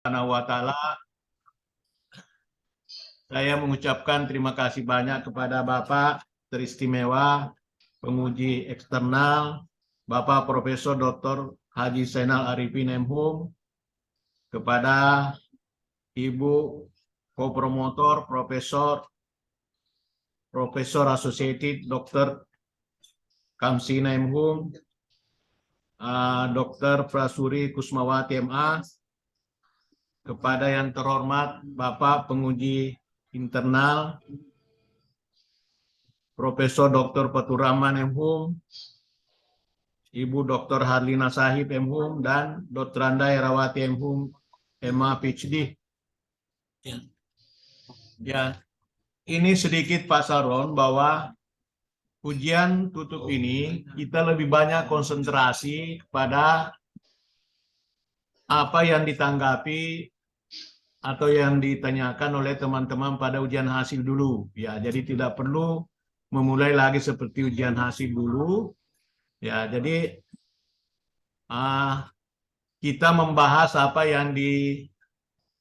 Subhanahu wa Ta'ala, saya mengucapkan terima kasih banyak kepada Bapak teristimewa penguji eksternal Bapak Profesor Dr. Haji Zainal Arifin MHum, kepada Ibu Kopromotor Profesor Associated Dr. Kamsina MHum, Dr. Prasuri Kusmawati MA, kepada yang terhormat Bapak penguji internal Profesor Dr. Faturrahman MHum, Ibu Dr. Harlina Sahib MHum, dan Dr. Anda Herawati MHum, MA PhD. Ya, ini sedikit Pak Saron bahwa ujian tutup ini kita lebih banyak konsentrasi pada apa yang ditanggapi atau yang ditanyakan oleh teman-teman pada ujian hasil dulu. Ya, jadi tidak perlu memulai lagi seperti ujian hasil dulu. Ya, jadi kita membahas apa yang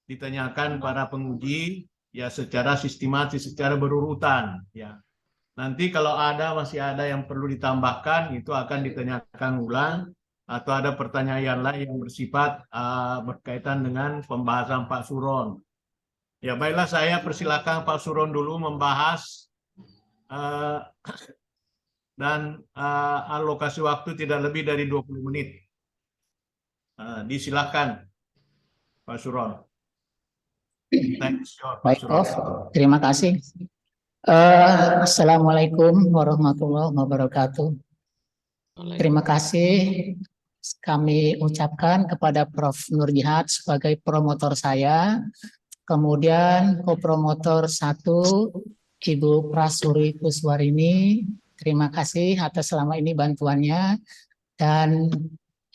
ditanyakan para penguji ya secara sistematis, secara berurutan. Ya, nanti kalau masih ada yang perlu ditambahkan, itu akan ditanyakan ulang, atau ada pertanyaan lain yang bersifat berkaitan dengan pembahasan Pak Suron. Ya baiklah, saya persilakan Pak Suron dulu membahas dan alokasi waktu tidak lebih dari 20 menit. Disilakan Pak Suron. Baik, terima kasih. Assalamualaikum warahmatullahi wabarakatuh. Terima kasih kami ucapkan kepada Prof. Nur Jihad sebagai promotor saya, kemudian kopromotor 1 Ibu Prasuri Kuswarini, terima kasih atas selama ini bantuannya, dan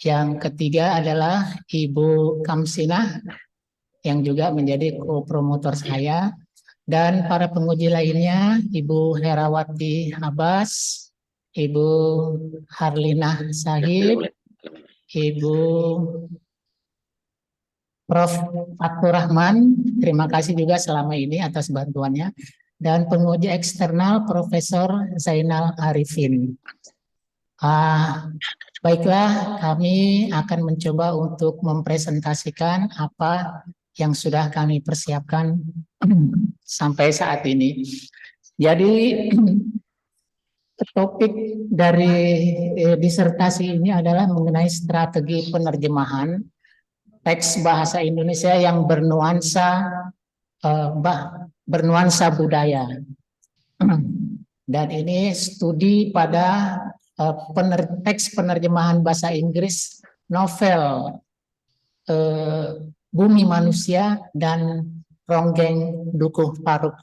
yang ketiga adalah Ibu Kamsina yang juga menjadi kopromotor saya, dan para penguji lainnya, Ibu Herawati Abbas, Ibu Harlina Sahib, Ibu Prof. Faturrahman, terima kasih juga selama ini atas bantuannya, dan penguji eksternal Profesor Zainal Arifin. Baiklah, kami akan mencoba untuk mempresentasikan apa yang sudah kami persiapkan sampai saat ini. Jadi topik dari disertasi ini adalah mengenai strategi penerjemahan teks bahasa Indonesia yang bernuansa budaya. Dan ini studi pada teks penerjemahan bahasa Inggris novel Bumi Manusia dan Ronggeng Dukuh Paruk.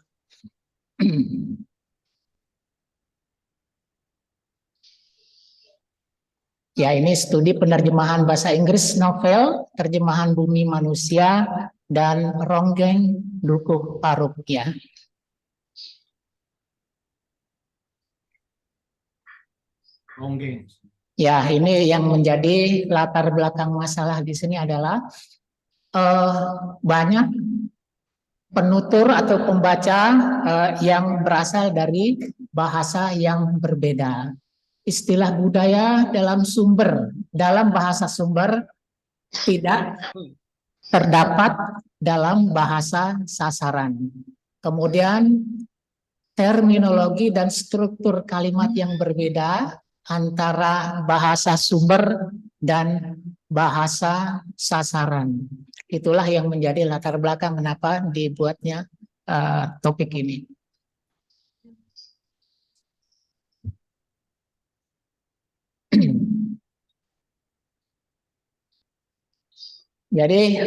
Ya, ini studi penerjemahan bahasa Inggris novel terjemahan Bumi Manusia dan Ronggeng Dukuh Paruk ya. Ronggeng. Ya, ini yang menjadi latar belakang masalah di sini adalah banyak penutur atau pembaca yang berasal dari bahasa yang berbeda. Istilah budaya dalam bahasa sumber tidak terdapat dalam bahasa sasaran. Kemudian terminologi dan struktur kalimat yang berbeda antara bahasa sumber dan bahasa sasaran. Itulah yang menjadi latar belakang kenapa dibuatnya topik ini. Jadi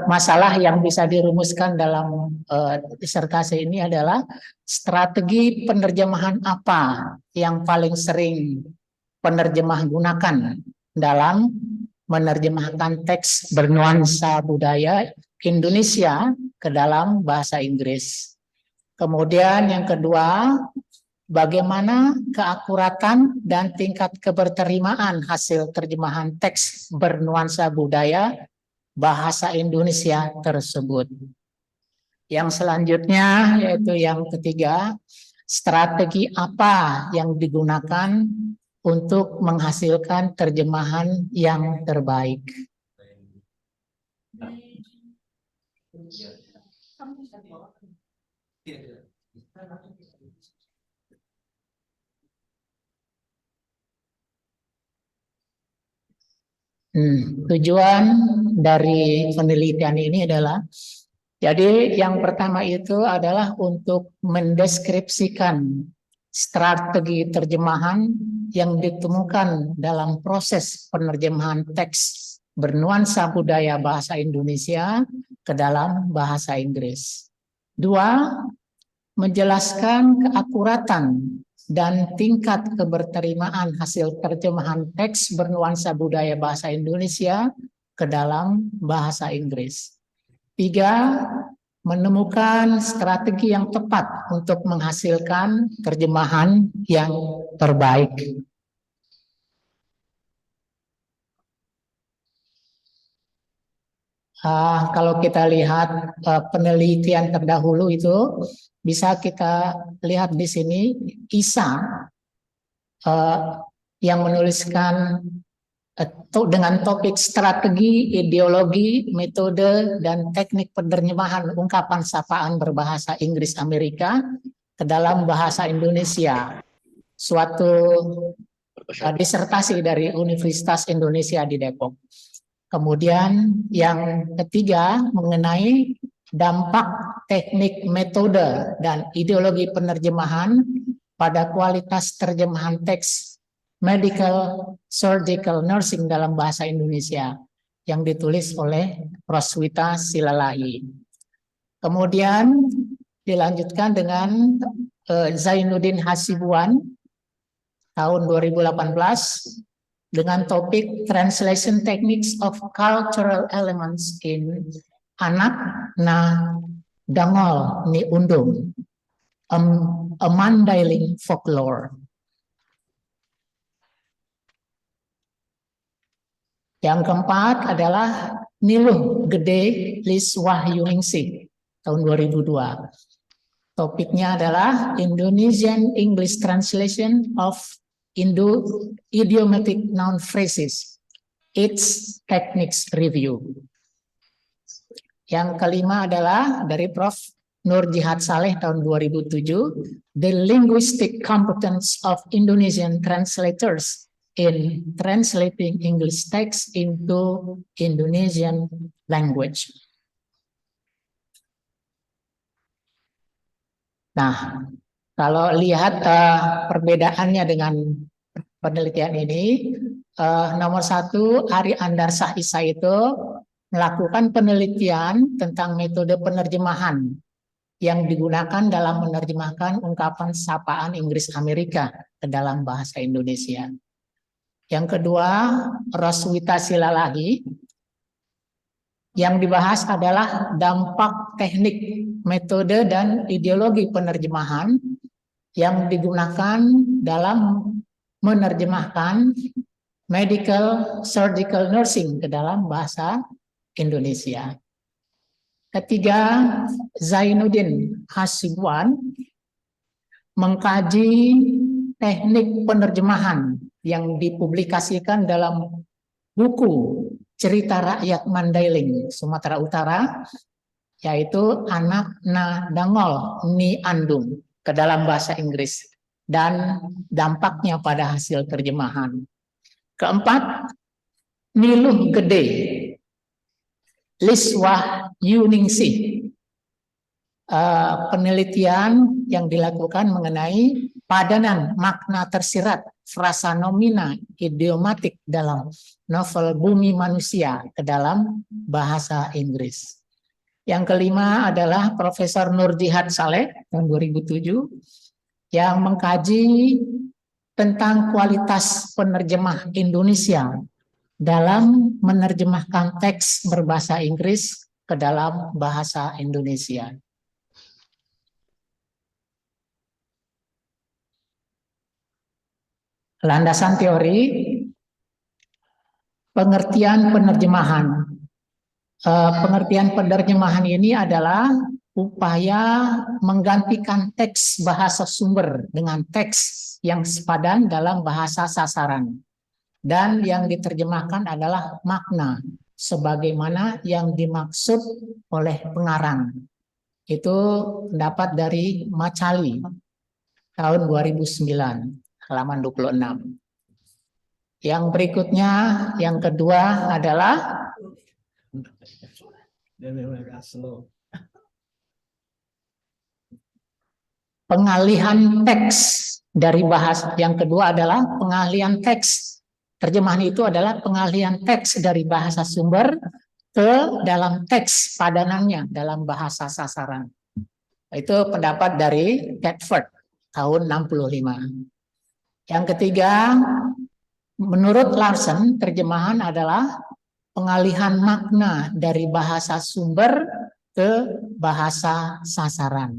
masalah yang bisa dirumuskan dalam disertasi ini adalah strategi penerjemahan apa yang paling sering penerjemah gunakan dalam menerjemahkan teks bernuansa budaya Indonesia ke dalam bahasa Inggris. Kemudian yang kedua, bagaimana keakuratan dan tingkat keberterimaan hasil terjemahan teks bernuansa budaya bahasa Indonesia tersebut. Yang selanjutnya yaitu yang ketiga, strategi apa yang digunakan untuk menghasilkan terjemahan yang terbaik. Tujuan dari penelitian ini adalah, jadi yang pertama itu adalah untuk mendeskripsikan strategi terjemahan yang ditemukan dalam proses penerjemahan teks bernuansa budaya bahasa Indonesia ke dalam bahasa Inggris. Dua, menjelaskan keakuratan dan tingkat keberterimaan hasil terjemahan teks bernuansa budaya bahasa Indonesia ke dalam bahasa Inggris. Tiga, menemukan strategi yang tepat untuk menghasilkan terjemahan yang terbaik. Kalau kita lihat penelitian terdahulu itu, bisa kita lihat di sini Isa yang menuliskan dengan topik strategi, ideologi, metode, dan teknik penerjemahan ungkapan sapaan berbahasa Inggris Amerika ke dalam bahasa Indonesia. Suatu disertasi dari Universitas Indonesia di Depok. Kemudian yang ketiga mengenai dampak teknik, metode, dan ideologi penerjemahan pada kualitas terjemahan teks medical, surgical, nursing dalam bahasa Indonesia yang ditulis oleh Roswita Silalahi. Kemudian dilanjutkan dengan Zainuddin Hasibuan tahun 2018 dengan topik Translation Techniques of Cultural Elements in Anak Na Dangol Ni Undung, a Mandailing Folklore. Yang keempat adalah Niluh Gede Lis Wahyuningsih tahun 2002. Topiknya adalah Indonesian English Translation of Idiomatic Noun Phrases, its Techniques Review. Yang kelima adalah dari Prof. Nur Jihad Saleh tahun 2007, The Linguistic Competence of Indonesian Translators in Translating English Text into Indonesian Language. Nah, kalau lihat perbedaannya dengan penelitian ini, nomor satu, Ari Andarsah Isa itu melakukan penelitian tentang metode penerjemahan yang digunakan dalam menerjemahkan ungkapan sapaan Inggris Amerika ke dalam bahasa Indonesia. Yang kedua, Roswita Silalahi, yang dibahas adalah dampak teknik, metode, dan ideologi penerjemahan yang digunakan dalam menerjemahkan medical, surgical, nursing ke dalam bahasa Indonesia. Ketiga, Zainuddin Hasibuan mengkaji teknik penerjemahan yang dipublikasikan dalam buku Cerita Rakyat Mandailing Sumatera Utara, yaitu Anak Na Dangol Ni Andung ke dalam bahasa Inggris dan dampaknya pada hasil terjemahan. Keempat, Niluh Gede Liswah Yuningsih, penelitian yang dilakukan mengenai padanan makna tersirat frasa nomina idiomatik dalam novel Bumi Manusia ke dalam bahasa Inggris. Yang kelima adalah Profesor Nur Jihad Saleh tahun 2007 yang mengkaji tentang kualitas penerjemah Indonesia dalam menerjemahkan teks berbahasa Inggris ke dalam bahasa Indonesia. Landasan teori, pengertian penerjemahan. pengertian penerjemahan ini adalah upaya menggantikan teks bahasa sumber dengan teks yang sepadan dalam bahasa sasaran. Dan yang diterjemahkan adalah makna sebagaimana yang dimaksud oleh pengarang. Itu pendapat dari Macali tahun 2009, halaman 26. Yang berikutnya, yang kedua adalah pengalihan teks dari bahasa. Yang kedua adalah pengalihan teks. Terjemahan itu adalah pengalihan teks dari bahasa sumber ke dalam teks padanannya dalam bahasa sasaran. Itu pendapat dari Catford tahun 65. Yang ketiga, menurut Larsen, terjemahan adalah pengalihan makna dari bahasa sumber ke bahasa sasaran.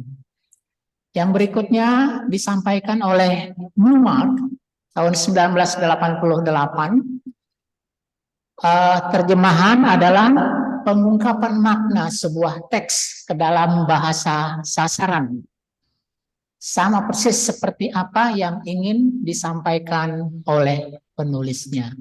Yang berikutnya disampaikan oleh Newmark tahun 1988. Terjemahan adalah pengungkapan makna sebuah teks ke dalam bahasa sasaran. Sama persis seperti apa yang ingin disampaikan oleh penulisnya.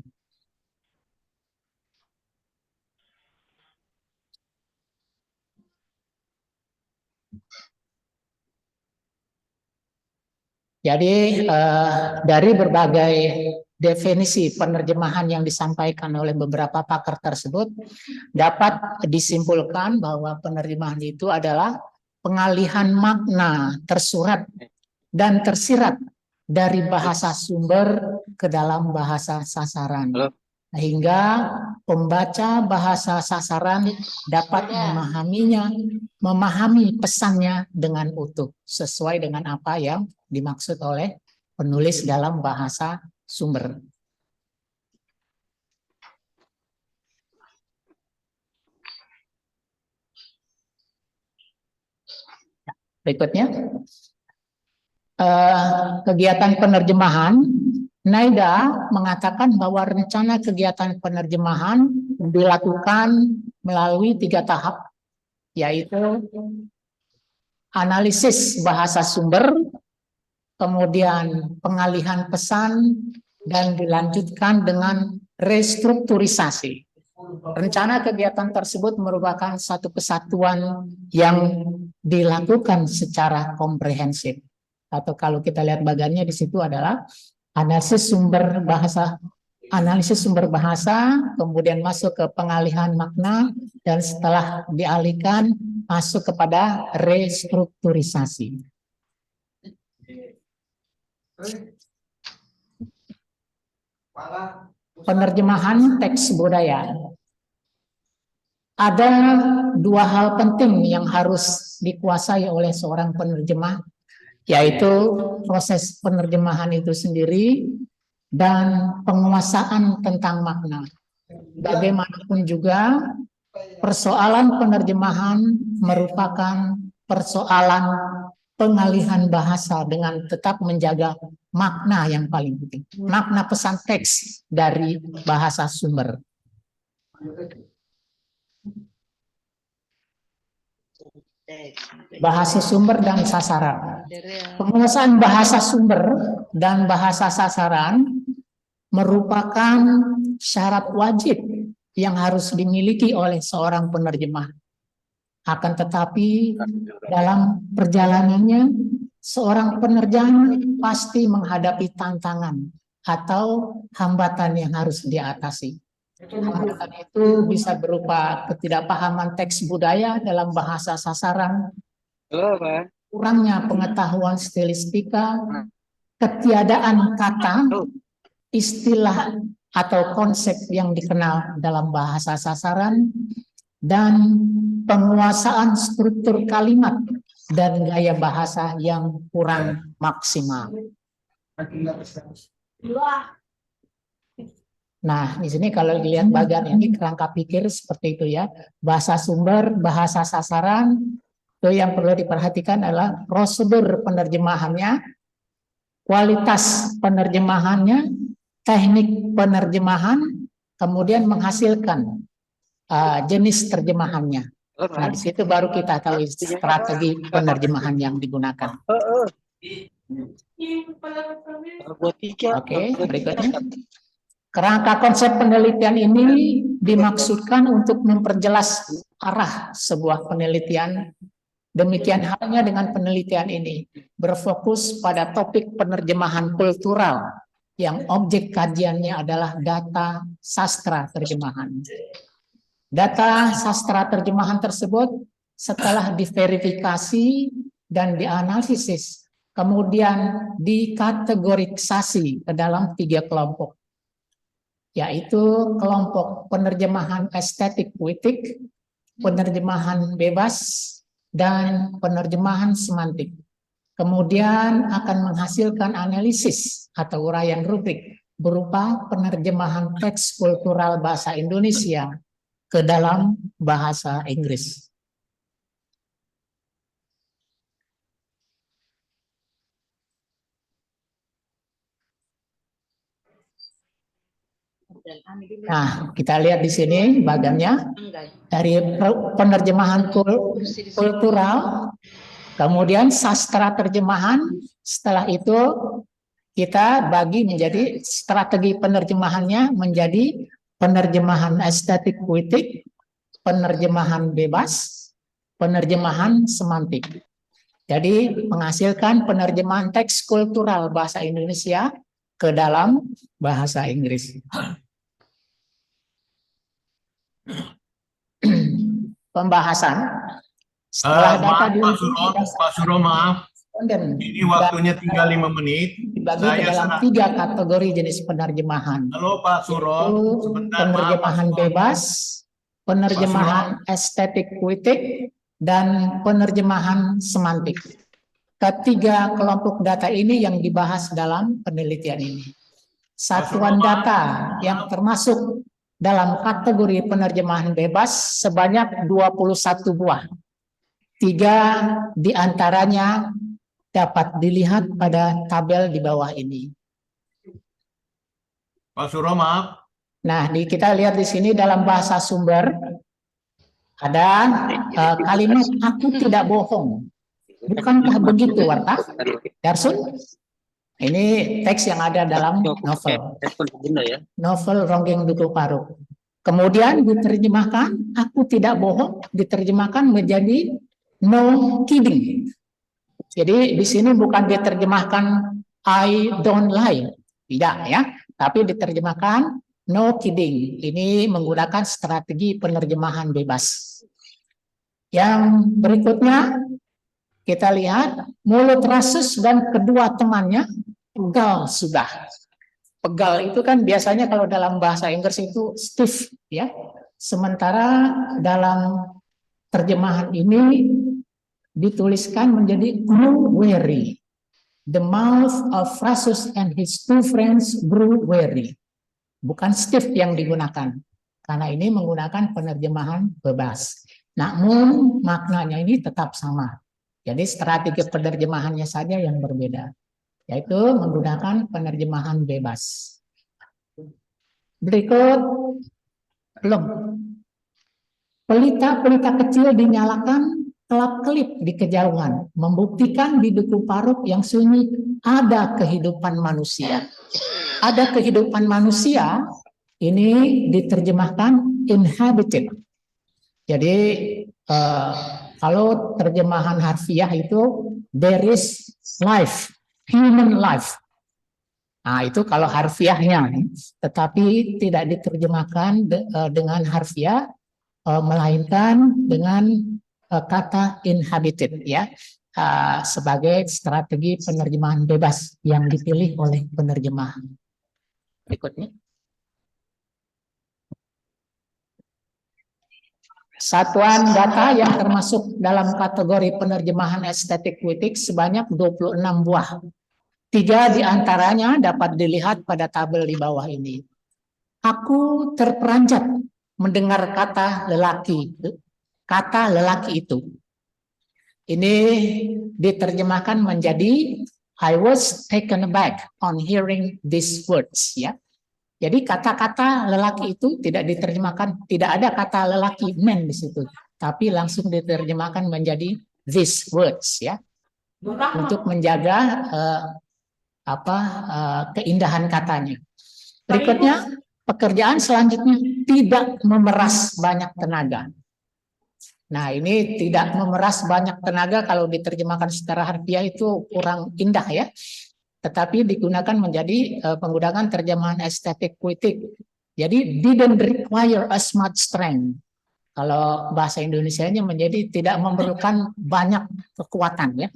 Jadi dari berbagai definisi penerjemahan yang disampaikan oleh beberapa pakar tersebut, dapat disimpulkan bahwa penerjemahan itu adalah pengalihan makna tersurat dan tersirat dari bahasa sumber ke dalam bahasa sasaran. Sehingga pembaca bahasa sasaran dapat memahami pesannya dengan utuh, sesuai dengan apa yang dimaksud oleh penulis dalam bahasa sumber. Berikutnya, kegiatan penerjemahan. Naida mengatakan bahwa rencana kegiatan penerjemahan dilakukan melalui 3 tahap, yaitu analisis bahasa sumber, kemudian pengalihan pesan, dan dilanjutkan dengan restrukturisasi. Rencana kegiatan tersebut merupakan satu kesatuan yang dilakukan secara komprehensif. Atau kalau kita lihat bagannya di situ adalah analisis sumber bahasa, kemudian masuk ke pengalihan makna, dan setelah dialihkan masuk kepada restrukturisasi. Penerjemahan teks budaya. Ada 2 hal penting yang harus dikuasai oleh seorang penerjemah, yaitu proses penerjemahan itu sendiri dan penguasaan tentang makna. Bagaimanapun juga, persoalan penerjemahan merupakan persoalan pengalihan bahasa dengan tetap menjaga makna yang paling penting, makna pesan teks dari bahasa sumber. Bahasa sumber dan sasaran. Penguasaan bahasa sumber dan bahasa sasaran merupakan syarat wajib yang harus dimiliki oleh seorang penerjemah. Akan tetapi dalam perjalanannya, seorang penerjemah pasti menghadapi tantangan atau hambatan yang harus diatasi. Hambatan itu bisa berupa ketidakpahaman teks budaya dalam bahasa sasaran, kurangnya pengetahuan stilistika, ketiadaan kata, istilah atau konsep yang dikenal dalam bahasa sasaran, dan penguasaan struktur kalimat dan gaya bahasa yang kurang maksimal. Nah, di sini kalau dilihat bagian ini kerangka pikir seperti itu ya. Bahasa sumber, bahasa sasaran, itu yang perlu diperhatikan adalah prosedur penerjemahannya, kualitas penerjemahannya, teknik penerjemahan, kemudian menghasilkan jenis terjemahannya. Nah, di situ baru kita tahu strategi penerjemahan yang digunakan. Oke, berikutnya. Kerangka konsep penelitian ini dimaksudkan untuk memperjelas arah sebuah penelitian. Demikian halnya dengan penelitian ini, berfokus pada topik penerjemahan kultural yang objek kajiannya adalah data sastra terjemahan. Data sastra terjemahan tersebut setelah diverifikasi dan dianalisis, kemudian dikategorisasi ke dalam 3 kelompok, yaitu kelompok penerjemahan estetik puitik, penerjemahan bebas, dan penerjemahan semantik. Kemudian akan menghasilkan analisis atau uraian rubrik berupa penerjemahan teks kultural bahasa Indonesia ke dalam bahasa Inggris. Nah, kita lihat di sini bagannya dari penerjemahan kultural, kemudian sastra terjemahan. Setelah itu kita bagi menjadi strategi penerjemahannya menjadi penerjemahan estetik puitik, penerjemahan bebas, penerjemahan semantik. Jadi menghasilkan penerjemahan teks kultural bahasa Indonesia ke dalam bahasa Inggris. Pembahasan setelah data Pak Suro, maaf, ini waktunya tinggal 5 menit. Dibagi ke dalam 3 kategori jenis penerjemahan. Halo Pak Suro, sebentar, penerjemahan bebas, penerjemahan estetik puitik, dan penerjemahan semantik. Ketiga kelompok data ini yang dibahas dalam penelitian ini. Satuan data yang termasuk dalam kategori penerjemahan bebas sebanyak 21 buah. 3 diantaranya dapat dilihat pada tabel di bawah ini. Pak Suro, maaf. Nah, kita lihat di sini dalam bahasa sumber ada kalimat "aku tidak bohong". Bukankah begitu, Warta? Darsun? Ini teks yang ada dalam novel. Novel Ronggeng Dukuh Paruk. Kemudian diterjemahkan, "aku tidak bohong", diterjemahkan menjadi "no kidding". Jadi di sini bukan diterjemahkan "I don't lie", tidak ya, tapi diterjemahkan "no kidding". Ini menggunakan strategi penerjemahan bebas. Yang berikutnya kita lihat mulut rasus dan kedua temannya pegal sudah. Pegal itu kan biasanya kalau dalam bahasa Inggris itu stiff ya. Sementara dalam terjemahan ini dituliskan menjadi grew weary. The mouth of Rasus and his 2 friends grew weary. Bukan stiff yang digunakan, karena ini menggunakan penerjemahan bebas. Namun maknanya ini tetap sama. Jadi strategi penerjemahannya saja yang berbeda, yaitu menggunakan penerjemahan bebas. Berikut belum. Pelita-pelita kecil dinyalakan kelap-kelip di kejauhan, membuktikan di Dukuh Paruk yang sunyi ada kehidupan manusia. Ada kehidupan manusia, ini diterjemahkan inhabited. Jadi kalau terjemahan harfiah itu there is life, human life. Nah, itu kalau harfiahnya, tetapi tidak diterjemahkan dengan harfiah, melainkan dengan kata inhabited ya, sebagai strategi penerjemahan bebas yang dipilih oleh penerjemah. Berikutnya. Satuan data yang termasuk dalam kategori penerjemahan estetik puitik sebanyak 26 buah. 3 diantaranya dapat dilihat pada tabel di bawah ini. Aku terperanjat mendengar kata lelaki itu. Ini diterjemahkan menjadi I was taken aback on hearing these words ya. Jadi kata-kata lelaki itu tidak diterjemahkan, tidak ada kata lelaki man di situ, tapi langsung diterjemahkan menjadi these words ya, untuk menjaga keindahan katanya. Berikutnya, pekerjaan selanjutnya tidak memeras banyak tenaga. Nah, ini tidak memeras banyak tenaga kalau diterjemahkan secara harfiah itu kurang indah ya. Tetapi digunakan menjadi penggunaan terjemahan estetik puitik. Jadi didn't require as much strength. Kalau bahasa Indonesianya menjadi tidak memerlukan banyak kekuatan ya.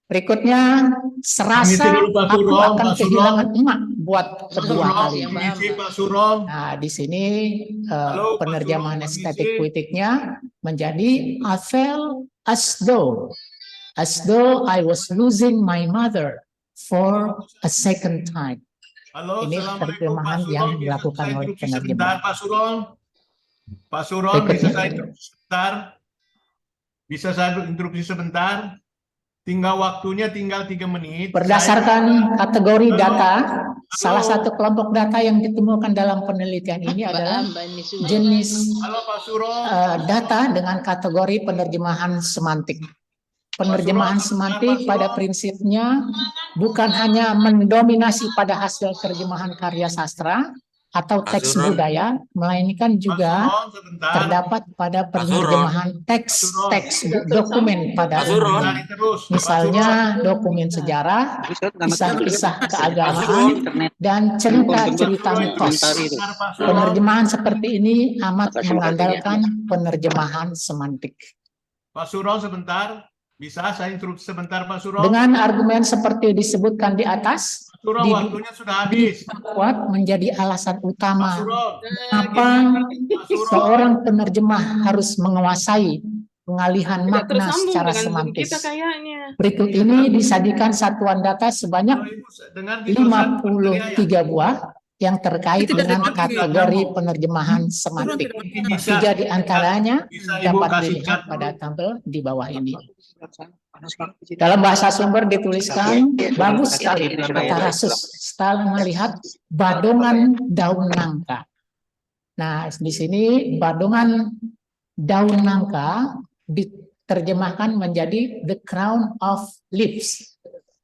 Berikutnya, serasa dulu, Pak aku Surong, akan Pak Surong. kehilangan emak buat kedua Surong, kali. permisi Pak Surong. Nah, di sini Halo, Pak penerjemahan Surong, estetik permisi. puitiknya menjadi I felt as though I was losing my mother for a second time. Halo, Ini Assalamualaikum Pak terjemahan Surong. yang Bisa dilakukan saya oleh interupsi sebentar, penerjemah. Pak Surong? Pak Surong, bisa Berikutnya. saya interupsi sebentar? Bisa saya interupsi sebentar? Tinggal waktunya tinggal 3 menit. Berdasarkan kategori Halo. data, Halo. salah satu kelompok data yang ditemukan dalam penelitian ini adalah jenis Halo, Pak Surong. data dengan kategori penerjemahan semantik. Penerjemahan semantik pada prinsipnya bukan hanya mendominasi pada hasil terjemahan karya sastra atau teks budaya, melainkan juga terdapat pada penerjemahan teks dokumen pada umumnya. Misalnya dokumen sejarah, kisah-kisah keagamaan, dan cerita-cerita mitos. Penerjemahan seperti ini amat mengandalkan penerjemahan semantik. Pak Surong sebentar, bisa saya interupsi sebentar Pak Surong? Dengan argumen seperti disebutkan di atas, Pak Surong, waktunya sudah habis. Kuat menjadi alasan utama Pak mengapa seorang penerjemah harus menguasai pengalihan makna secara semantis. Berikut ini disajikan satuan data sebanyak 53 buah yang terkait dengan kategori penerjemahan semantik. 3 di antaranya dapat dilihat pada tabel di bawah ini. Dalam bahasa sumber dituliskan, bagus sekali kata Rasus setelah melihat badongan daun nangka. Nah, di sini badongan daun nangka diterjemahkan menjadi the crown of leaves.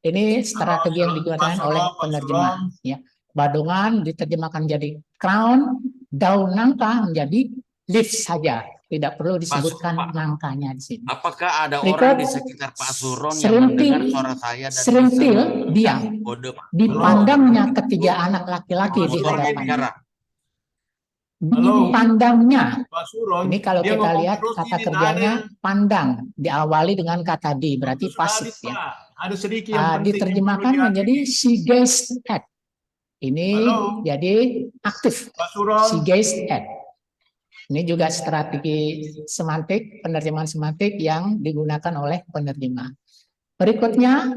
Ini strategi yang digunakan oleh penerjemah. Ya. Badongan diterjemahkan menjadi crown, daun nangka menjadi leaves saja. Tidak perlu disebutkan nangkanya di sini. Apakah ada orang di sekitar Pak Surong yang mendengar suara saya dan Serintil diam. Dipandangnya ketiga anak laki-laki di hadapannya. Dipandangnya. Ini kalau kita lihat kata kerjanya pandang, diawali dengan kata di, berarti pasif ya. Diterjemahkan menjadi she gazed at. Ini jadi aktif. She gazed at. Ini juga strategi semantik, penerjemahan semantik yang digunakan oleh penerjemah. Berikutnya,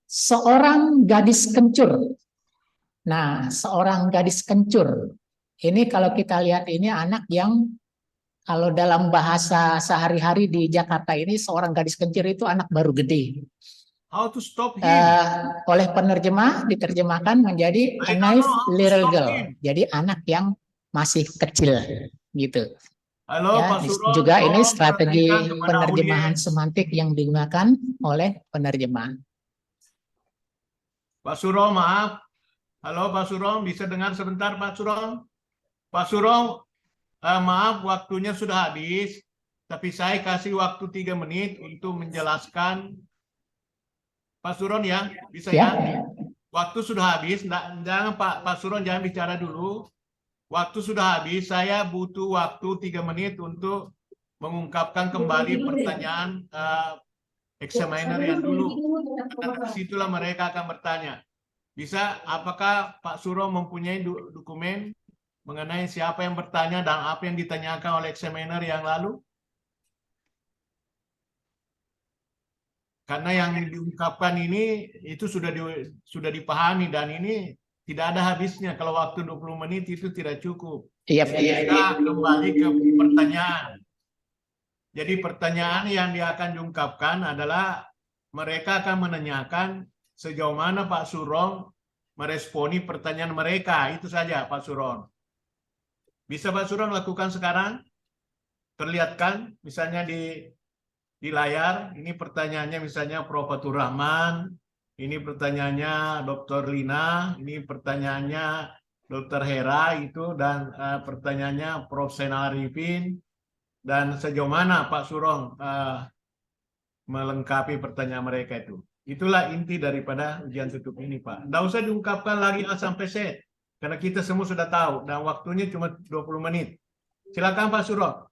seorang gadis kencur. Nah, seorang gadis kencur. Ini kalau kita lihat ini anak yang kalau dalam bahasa sehari-hari di Jakarta ini seorang gadis kencur itu anak baru gede. How to stop him? Oleh penerjemah diterjemahkan menjadi a naive little girl. Jadi anak yang masih kecil gitu. Halo, ya, Pak Surong, juga ini strategi penerjemahan semantik yang digunakan oleh penerjemah. Pak Surong, maaf. Halo Pak Surong, bisa dengar sebentar Pak Surong? Pak Surong, maaf waktunya sudah habis, tapi saya kasih waktu 3 menit untuk menjelaskan. Pak Surong ya, bisa ya? Waktu sudah habis, jangan Pak Surong jangan bicara dulu. Waktu sudah habis, saya butuh waktu 3 menit untuk mengungkapkan kembali pertanyaan examiner yang dulu. Karena disitulah mereka akan bertanya. Bisa, apakah Pak Surong mempunyai dokumen mengenai siapa yang bertanya dan apa yang ditanyakan oleh examiner yang lalu? Karena yang diungkapkan ini itu sudah dipahami dan ini tidak ada habisnya. Kalau waktu 20 menit itu tidak cukup. Kita kembali ke pertanyaan. Jadi pertanyaan yang dia akan diungkapkan adalah mereka akan menanyakan sejauh mana Pak Surong meresponi pertanyaan mereka. Itu saja Pak Suron. Bisa Pak Suron lakukan sekarang? Perlihatkan misalnya di layar, ini pertanyaannya misalnya Prof. Fatur Rahman, ini pertanyaannya Dr. Lina, ini pertanyaannya Dr. Hera itu, dan pertanyaannya Prof. Zainal Arifin, dan sejauh mana Pak Suron melengkapi pertanyaan mereka itu. Itulah inti daripada ujian tutup ini, Pak. Tidak usah diungkapkan lagi A sampai Z, karena kita semua sudah tahu, dan waktunya cuma 20 menit. Silakan Pak Suron.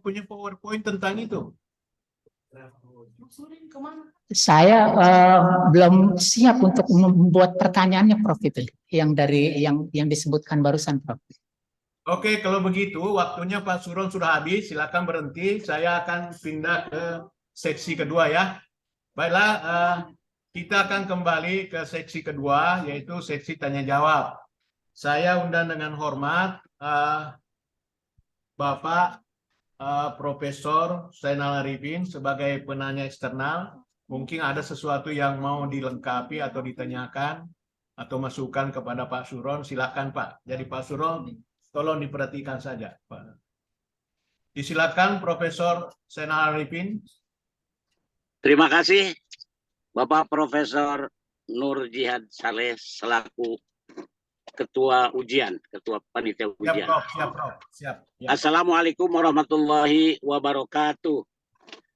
Punya PowerPoint tentang itu. Saya belum siap untuk membuat pertanyaannya, Prof. Itu yang dari yang disebutkan barusan, Prof. Oke, kalau begitu waktunya Pak Suron sudah habis. Silakan berhenti. Saya akan pindah ke seksi kedua ya. Baiklah, kita akan kembali ke seksi kedua, yaitu seksi tanya jawab. Saya undang dengan hormat Bapak Profesor Zainal Arifin sebagai penanya eksternal. Mungkin ada sesuatu yang mau dilengkapi atau ditanyakan atau masukan kepada Pak Suron. Silakan Pak. Jadi Pak Suron, tolong diperhatikan saja, Pak. Disilakan Profesor Zainal Arifin. Terima kasih Bapak Profesor Nur Jihad Saleh selaku Ketua Ujian, Ketua Panitia Siap, Ujian. Prof. Siap, Prof. Siap. Ya. Assalamualaikum warahmatullahi wabarakatuh.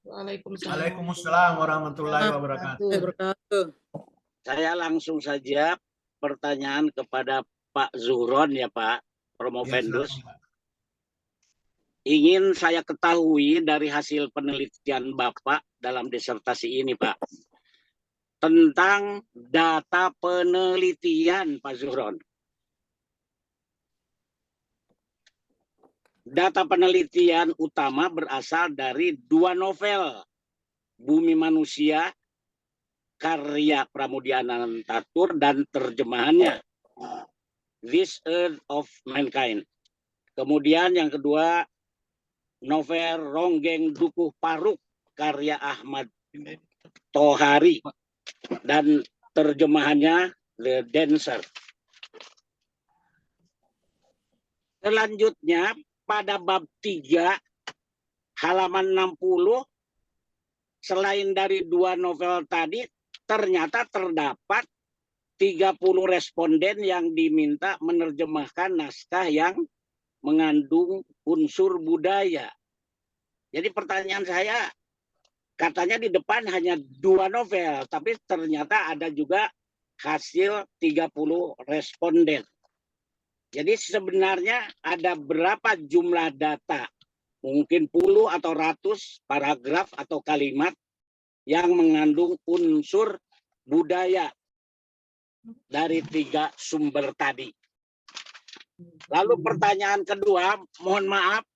Waalaikumsalam warahmatullahi wabarakatuh. Saya langsung saja pertanyaan kepada Pak Zuhron ya Pak, Promovendus. Ya, silakan, Pak. Ingin saya ketahui dari hasil penelitian Bapak dalam disertasi ini Pak, tentang data penelitian Pak Zuhron. Data penelitian utama berasal dari 2 novel, Bumi Manusia, karya Pramudia Anantatur, dan terjemahannya, This Earth of Mankind. Kemudian yang kedua, novel Ronggeng Dukuh Paruk, karya Ahmad Tohari, dan terjemahannya The Dancer. Selanjutnya, pada bab 3 halaman 60, selain dari 2 novel tadi, ternyata terdapat 30 responden yang diminta menerjemahkan naskah yang mengandung unsur budaya. Jadi pertanyaan saya, katanya di depan hanya 2 novel, tapi ternyata ada juga hasil 30 responden. Jadi sebenarnya ada berapa jumlah data, mungkin puluh atau ratus paragraf atau kalimat yang mengandung unsur budaya dari 3 sumber tadi. Lalu pertanyaan kedua, mohon maaf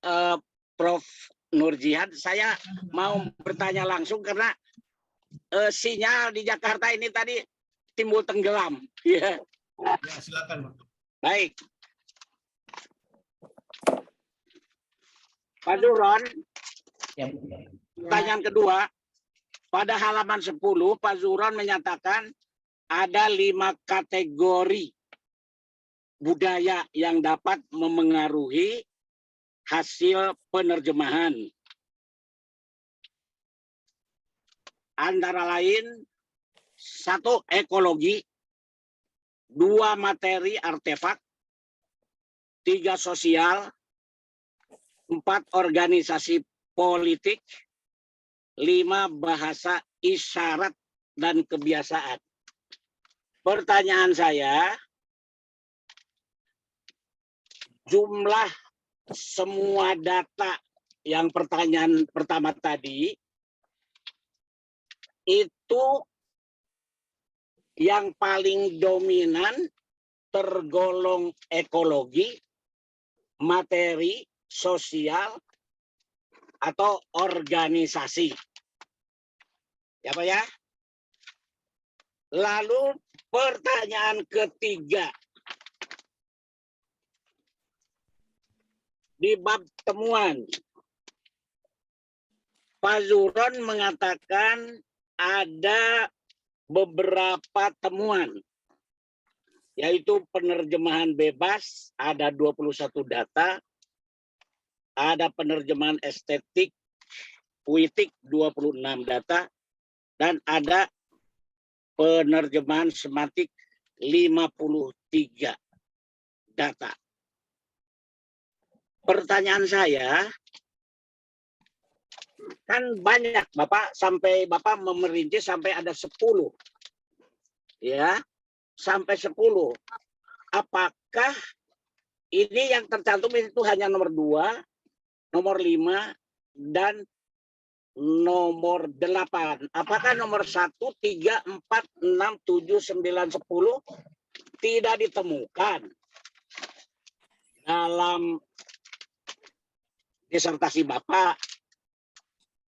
Prof. Nur Jihad, saya mau bertanya langsung karena sinyal di Jakarta ini tadi timbul tenggelam. Ya, silakan. Baik. Pak Zuhron, pertanyaan kedua, pada halaman 10 Pak Zuhron menyatakan ada 5 kategori budaya yang dapat memengaruhi hasil penerjemahan. Antara lain, 1 ekologi, 2 materi artefak, 3 sosial, 4 organisasi politik, 5 bahasa isyarat dan kebiasaan. Pertanyaan saya, jumlah semua data yang pertanyaan pertama tadi, itu yang paling dominan tergolong ekologi, materi, sosial, atau organisasi. Ya Pak ya? Lalu pertanyaan ketiga. di bab temuan. Pak Zuhron mengatakan ada beberapa temuan, yaitu penerjemahan bebas, ada 21 data, ada penerjemahan estetik, puitik 26 data, dan ada penerjemahan semantik 53 data. Pertanyaan saya, kan banyak Bapak, sampai Bapak memerinci sampai ada 10. Ya, sampai 10. Apakah ini yang tercantum itu hanya nomor 2, nomor 5, dan nomor 8? Apakah nomor 1, 3, 4, 6, 7, 9, 10 tidak ditemukan dalam disertasi Bapak,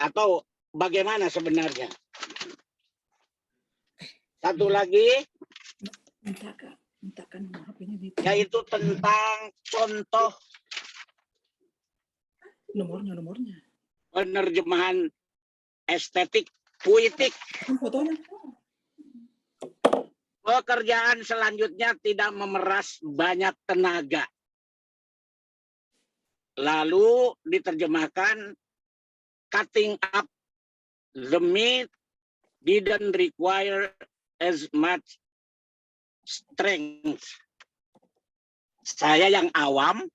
atau bagaimana sebenarnya? Satu lagi, yaitu tentang contoh nomornya. penerjemahan estetik puitik. Pekerjaan selanjutnya tidak memeras banyak tenaga. Lalu diterjemahkan, cutting up the meat didn't require as much strength. Saya yang awam,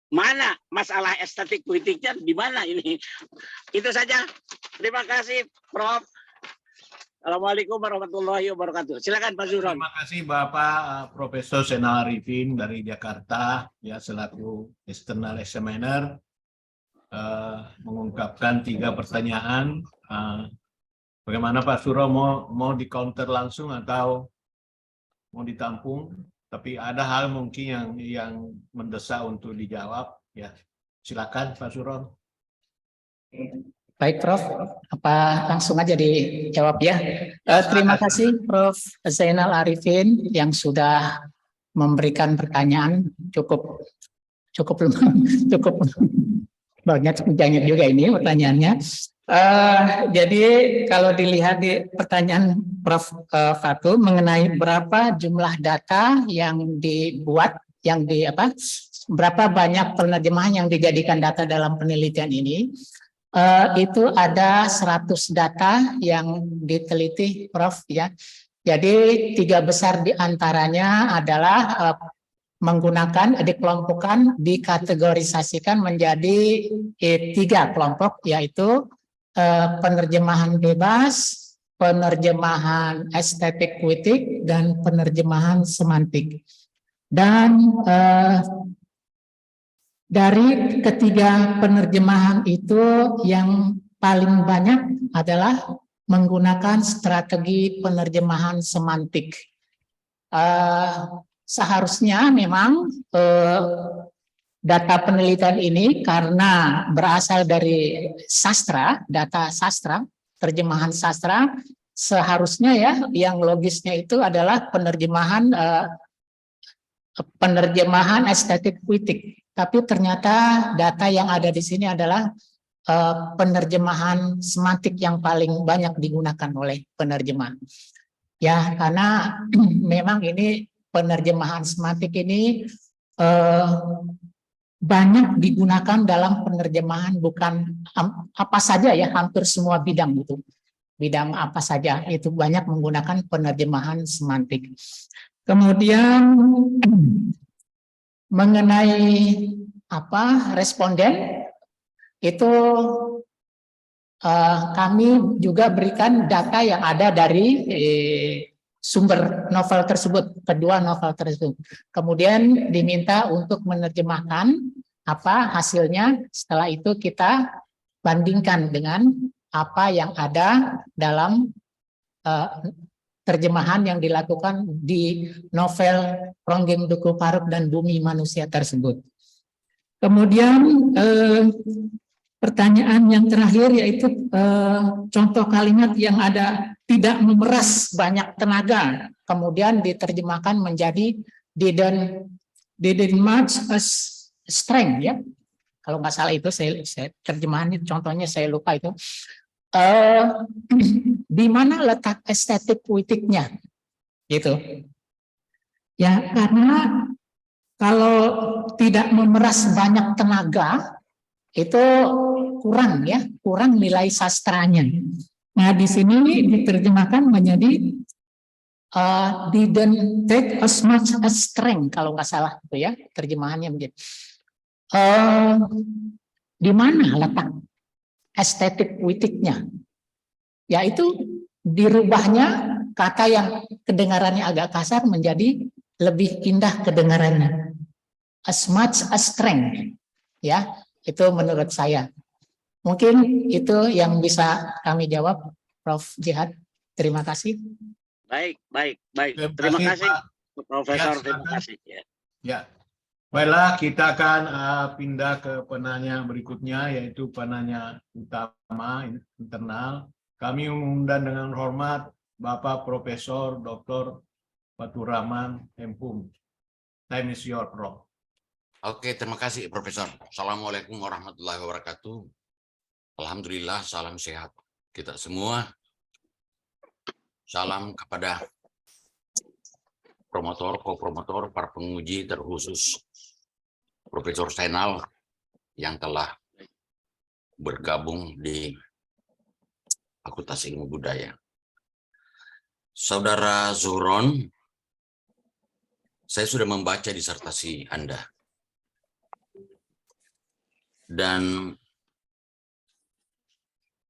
mana masalah estetik puitiknya di mana ini? Itu saja. Terima kasih, Prof. Assalamualaikum warahmatullahi wabarakatuh. Silakan Pak Zuhron. Terima kasih Bapak Profesor Zainal Arifin dari Jakarta, ya, selaku external examiner, mengungkapkan 3 pertanyaan. Bagaimana Pak Suro, mau di counter langsung atau mau ditampung? Tapi ada hal mungkin yang mendesak untuk dijawab, ya. Silakan Pak Suro. Baik, Prof. Apa langsung aja dijawab ya? Terima kasih Prof. Zainal Arifin yang sudah memberikan pertanyaan cukup banyak juga ini pertanyaannya. Jadi kalau dilihat di pertanyaan Prof. Fatul mengenai berapa jumlah data yang dibuat, berapa banyak penerjemahan yang dijadikan data dalam penelitian ini. Itu ada 100 data yang diteliti, Prof, ya. Jadi 3 besar diantaranya adalah dikelompokkan, dikategorisasikan menjadi 3 kelompok, yaitu penerjemahan bebas, penerjemahan estetik puitik, dan penerjemahan semantik. Dan dari ketiga penerjemahan itu yang paling banyak adalah menggunakan strategi penerjemahan semantik. Seharusnya memang data penelitian ini karena berasal dari sastra, data sastra, terjemahan sastra, seharusnya ya yang logisnya itu adalah penerjemahan estetik puitik. Tapi ternyata data yang ada di sini adalah penerjemahan semantik yang paling banyak digunakan oleh penerjemah. Ya, karena memang ini penerjemahan semantik ini banyak digunakan dalam penerjemahan, bukan apa saja ya, hampir semua bidang gitu. Bidang apa saja itu banyak menggunakan penerjemahan semantik. Kemudian mengenai responden itu kami juga berikan data yang ada dari sumber novel tersebut, kedua novel tersebut. Kemudian diminta untuk menerjemahkan apa hasilnya. Setelah itu kita bandingkan dengan apa yang ada dalam terjemahan yang dilakukan di novel Ronggeng Duku Paruk dan Bumi Manusia tersebut. Kemudian pertanyaan yang terakhir yaitu contoh kalimat yang ada tidak memeras banyak tenaga, kemudian diterjemahkan menjadi didn't much as strength ya. Kalau nggak salah itu saya terjemahannya, contohnya saya lupa itu. Di mana letak estetik puitiknya, gitu. Ya, karena kalau tidak memeras banyak tenaga, itu kurang ya, kurang nilai sastranya. Nah, di sini diterjemahkan menjadi didn't take as much as strength, kalau nggak salah itu ya, terjemahannya begitu. Di mana letak estetik puitiknya? Yaitu dirubahnya kata yang kedengarannya agak kasar menjadi lebih indah kedengarannya. As much as strength, ya, itu menurut saya. Mungkin itu yang bisa kami jawab, Prof. Jihad. Terima kasih. Baik. Terima kasih, Profesor. Terima kasih. Ya. Baiklah, kita akan pindah ke penanya berikutnya, yaitu penanya utama internal. Kami mengundang dengan hormat Bapak Profesor Dr. Fathur Rahman, M.Hum. Time is your, Prof. Oke, terima kasih Profesor. Assalamualaikum warahmatullahi wabarakatuh. Alhamdulillah, salam sehat kita semua. Salam kepada promotor, co-promotor, para penguji, terkhusus Profesor Zainal yang telah bergabung di Fakultas Ilmu Budaya. Saudara Zuhron, saya sudah membaca disertasi Anda. Dan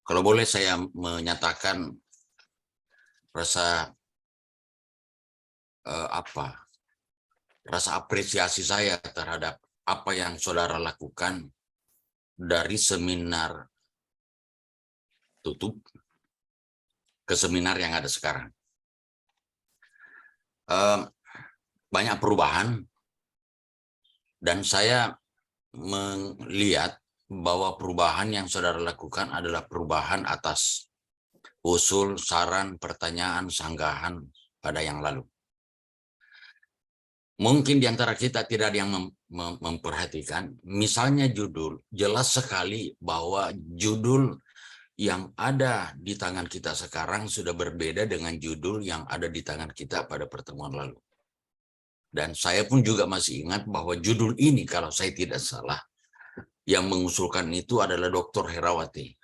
kalau boleh saya menyatakan rasa rasa apresiasi saya terhadap apa yang saudara lakukan dari seminar tutup ke seminar yang ada sekarang. Banyak perubahan dan saya melihat bahwa perubahan yang saudara lakukan adalah perubahan atas usul, saran, pertanyaan, sanggahan pada yang lalu. Mungkin di antara kita tidak ada yang memperhatikan, misalnya judul, jelas sekali bahwa judul yang ada di tangan kita sekarang sudah berbeda dengan judul yang ada di tangan kita pada pertemuan lalu. Dan saya pun juga masih ingat bahwa judul ini, kalau saya tidak salah, yang mengusulkan itu adalah Dr. Herawati.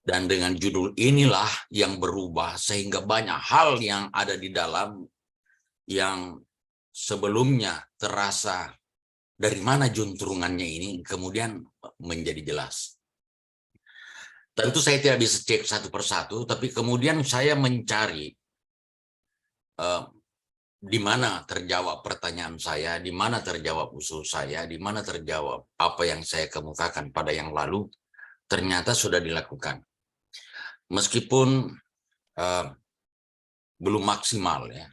Dan dengan judul inilah yang berubah sehingga banyak hal yang ada di dalam yang sebelumnya terasa dari mana juntrungannya ini kemudian menjadi jelas. Tentu saya tidak bisa cek satu persatu, tapi kemudian saya mencari di mana terjawab pertanyaan saya, di mana terjawab usul saya, di mana terjawab apa yang saya kemukakan pada yang lalu, ternyata sudah dilakukan. Meskipun belum maksimal ya,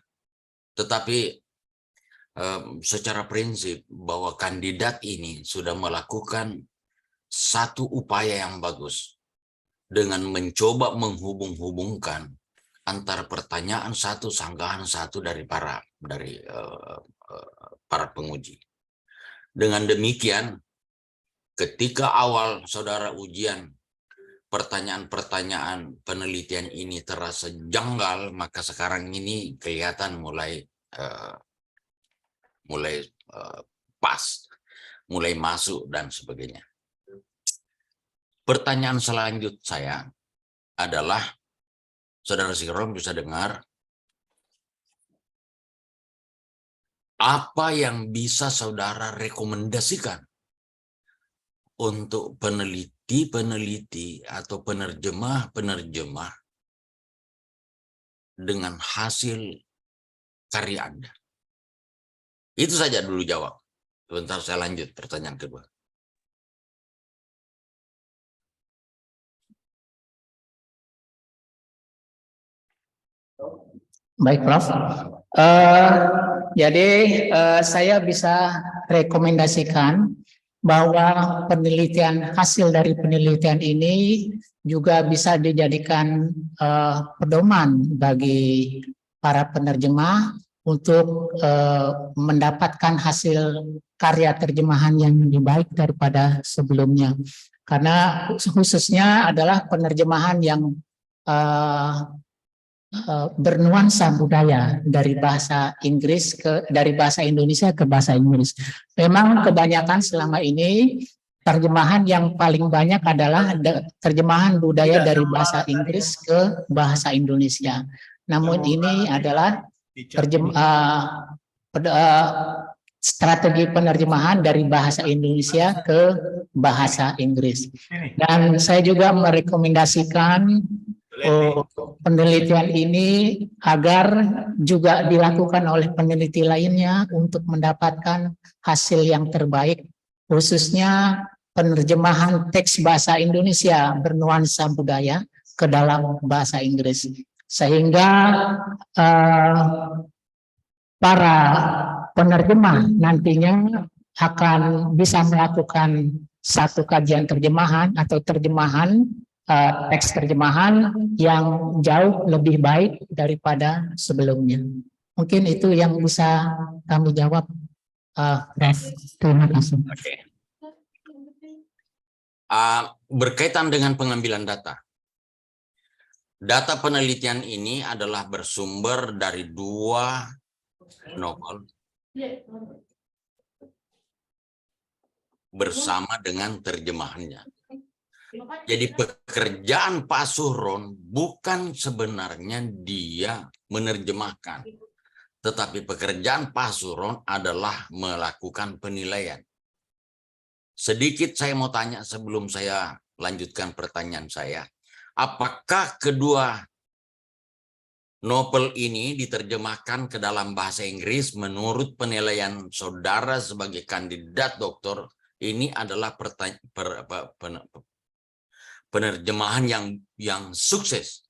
tetapi secara prinsip bahwa kandidat ini sudah melakukan satu upaya yang bagus dengan mencoba menghubung-hubungkan antara pertanyaan satu, sanggahan satu dari para penguji. Dengan demikian, ketika awal saudara ujian pertanyaan-pertanyaan penelitian ini terasa janggal, maka sekarang ini kelihatan mulai pas, mulai masuk dan sebagainya. Pertanyaan selanjutnya saya adalah, saudara Siron bisa dengar, apa yang bisa saudara rekomendasikan untuk peneliti atau penerjemah dengan hasil karya Anda? Itu saja dulu jawab. Sebentar saya lanjut pertanyaan kedua. Baik, Prof. Jadi saya bisa rekomendasikan bahwa hasil dari penelitian ini juga bisa dijadikan pedoman bagi para penerjemah untuk mendapatkan hasil karya terjemahan yang lebih baik daripada sebelumnya. Karena khususnya adalah penerjemahan yang bernuansa budaya dari bahasa Inggris dari bahasa Indonesia ke bahasa Inggris. Memang kebanyakan selama ini terjemahan yang paling banyak adalah terjemahan budaya dari bahasa Inggris ke bahasa Indonesia. Namun ini adalah strategi penerjemahan dari bahasa Indonesia ke bahasa Inggris. Dan saya juga merekomendasikan penelitian ini agar juga dilakukan oleh peneliti lainnya untuk mendapatkan hasil yang terbaik, khususnya penerjemahan teks bahasa Indonesia bernuansa budaya ke dalam bahasa Inggris, sehingga para penerjemah nantinya akan bisa melakukan satu kajian terjemahan atau terjemahan teks terjemahan yang jauh lebih baik daripada sebelumnya. Mungkin itu yang bisa kami jawab. Terima kasih. Oke. Berkaitan dengan pengambilan data. Data penelitian ini adalah bersumber dari 2 novel bersama dengan terjemahannya. Jadi pekerjaan Pak Suhron bukan sebenarnya dia menerjemahkan, tetapi pekerjaan Pak Suhron adalah melakukan penilaian. Sedikit saya mau tanya sebelum saya lanjutkan pertanyaan saya. Apakah kedua novel ini diterjemahkan ke dalam bahasa Inggris menurut penilaian saudara sebagai kandidat doktor? Ini adalah penerjemahan yang sukses.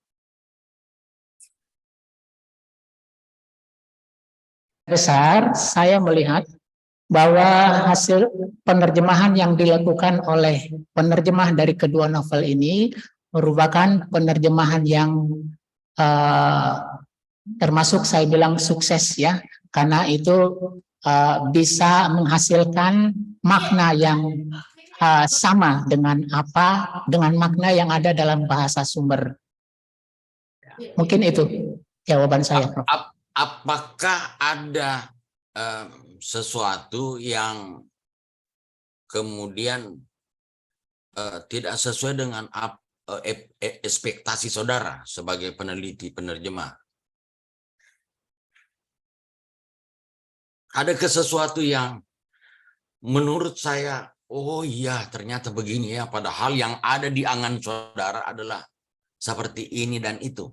Besar, saya melihat bahwa hasil penerjemahan yang dilakukan oleh penerjemah dari kedua novel ini merupakan penerjemahan yang termasuk saya bilang sukses ya, karena itu bisa menghasilkan makna yang sama dengan makna yang ada dalam bahasa sumber. Mungkin itu jawaban saya, Prof. Apakah ada sesuatu yang kemudian tidak sesuai dengan ekspektasi saudara sebagai peneliti penerjemah? Ada sesuatu yang menurut saya, oh iya ternyata begini ya, padahal yang ada di angan saudara adalah seperti ini dan itu.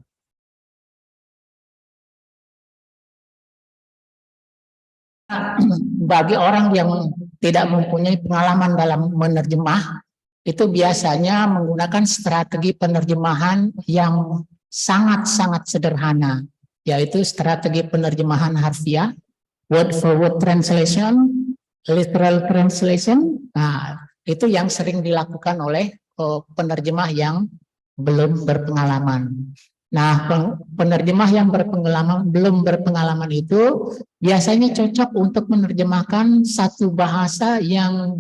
Bagi orang yang tidak mempunyai pengalaman dalam menerjemah, itu biasanya menggunakan strategi penerjemahan yang sangat-sangat sederhana, yaitu strategi penerjemahan harfiah, word for word translation, literal translation. Nah, itu yang sering dilakukan oleh penerjemah yang belum berpengalaman. Nah, penerjemah yang belum berpengalaman itu biasanya cocok untuk menerjemahkan satu bahasa yang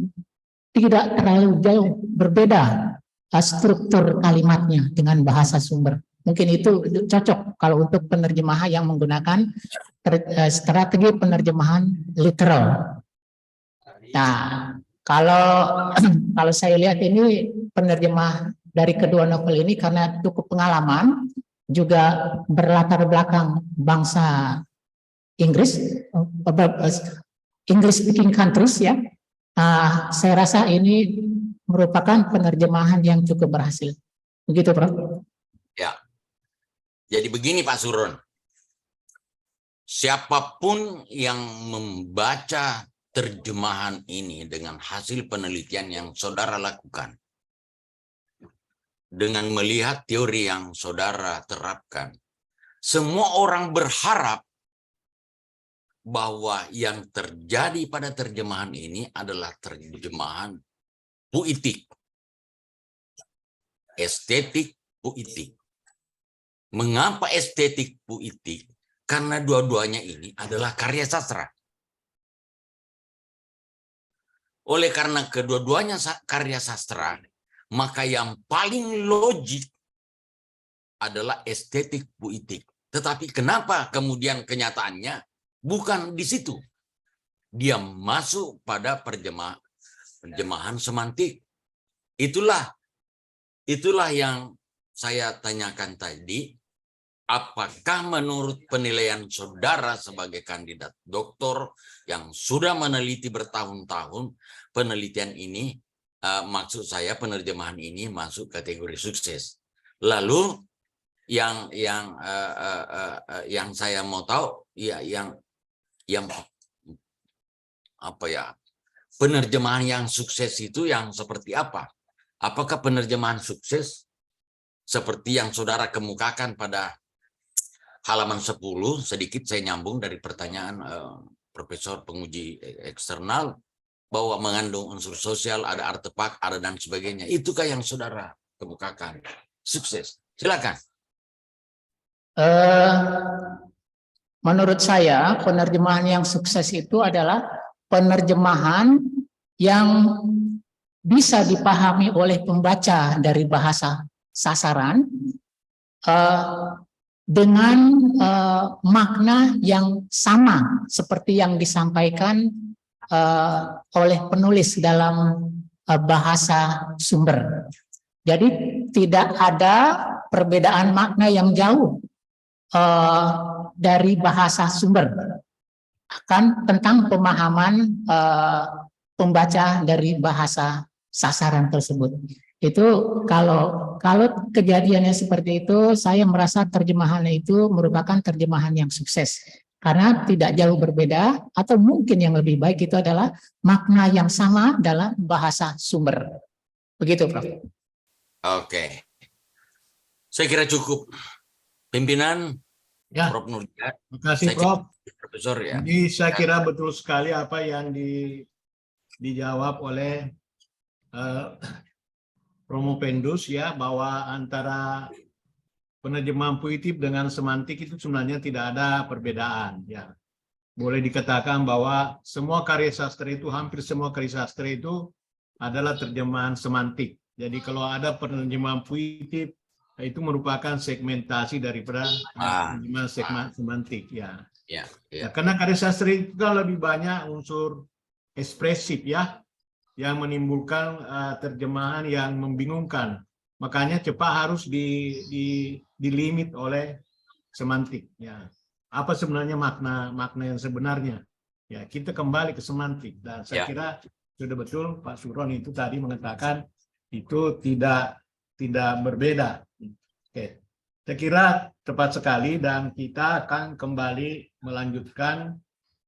tidak terlalu jauh berbeda struktur kalimatnya dengan bahasa sumber. Mungkin itu cocok kalau untuk penerjemahan yang menggunakan strategi penerjemahan literal. Nah, kalau saya lihat ini penerjemah dari kedua novel ini karena cukup pengalaman, juga berlatar belakang bangsa Inggris, English speaking countries ya. Saya rasa ini merupakan penerjemahan yang cukup berhasil. Begitu, Prof. Ya. Jadi begini Pak Suhron. Siapapun yang membaca terjemahan ini dengan hasil penelitian yang saudara lakukan, dengan melihat teori yang saudara terapkan, semua orang berharap bahwa yang terjadi pada terjemahan ini adalah terjemahan puitik, estetik puitik. Mengapa estetik puitik? Karena dua-duanya ini adalah karya sastra. Oleh karena kedua-duanya karya sastra, maka yang paling logik adalah estetik puitik. Tetapi kenapa kemudian kenyataannya bukan di situ? Dia masuk pada terjemahan semantik. Itulah yang saya tanyakan tadi. Apakah menurut penilaian saudara sebagai kandidat doktor yang sudah meneliti bertahun-tahun, penelitian ini, maksud saya penerjemahan ini masuk kategori sukses? Lalu yang saya mau tahu, ya yang apa ya, penerjemahan yang sukses itu yang seperti apa? Apakah penerjemahan sukses seperti yang saudara kemukakan pada halaman 10, sedikit saya nyambung dari pertanyaan Profesor penguji eksternal, bahwa mengandung unsur sosial, ada artefak, ada dan sebagainya. Itukah yang saudara kemukakan? Sukses. Silakan. Menurut saya, penerjemahan yang sukses itu adalah penerjemahan yang bisa dipahami oleh pembaca dari bahasa sasaran dengan makna yang sama seperti yang disampaikan oleh penulis dalam bahasa sumber. Jadi tidak ada perbedaan makna yang jauh dari bahasa sumber akan tentang pemahaman pembaca dari bahasa sasaran tersebut. Itu kalau kejadiannya seperti itu, saya merasa terjemahannya itu merupakan terjemahan yang sukses karena tidak jauh berbeda, atau mungkin yang lebih baik itu adalah makna yang sama dalam bahasa sumber. Begitu, Prof. Oke. Saya kira cukup. Pimpinan, Ya, Prof. Nurjad. terima kasih, Saya Prof. Profesor ya. Jadi saya kira betul sekali apa yang dijawab oleh Romo Pendus ya, bahwa antara penerjemahan puitif dengan semantik itu sebenarnya tidak ada perbedaan ya. Boleh dikatakan bahwa semua karya sastra itu, hampir semua karya sastra itu adalah terjemahan semantik. Jadi kalau ada penerjemahan puitif, itu merupakan segmentasi daripada penerjemahan semantik ya. Ya. Karena karya sastra itu kan lebih banyak unsur ekspresif ya, yang menimbulkan terjemahan yang membingungkan. Makanya cepat harus dilimit oleh semantik ya. Apa sebenarnya makna yang sebenarnya? Ya, kita kembali ke semantik, dan saya kira sudah betul Pak Suron itu tadi mengatakan itu tidak berbeda. Oke. Saya kira tepat sekali, dan kita akan kembali melanjutkan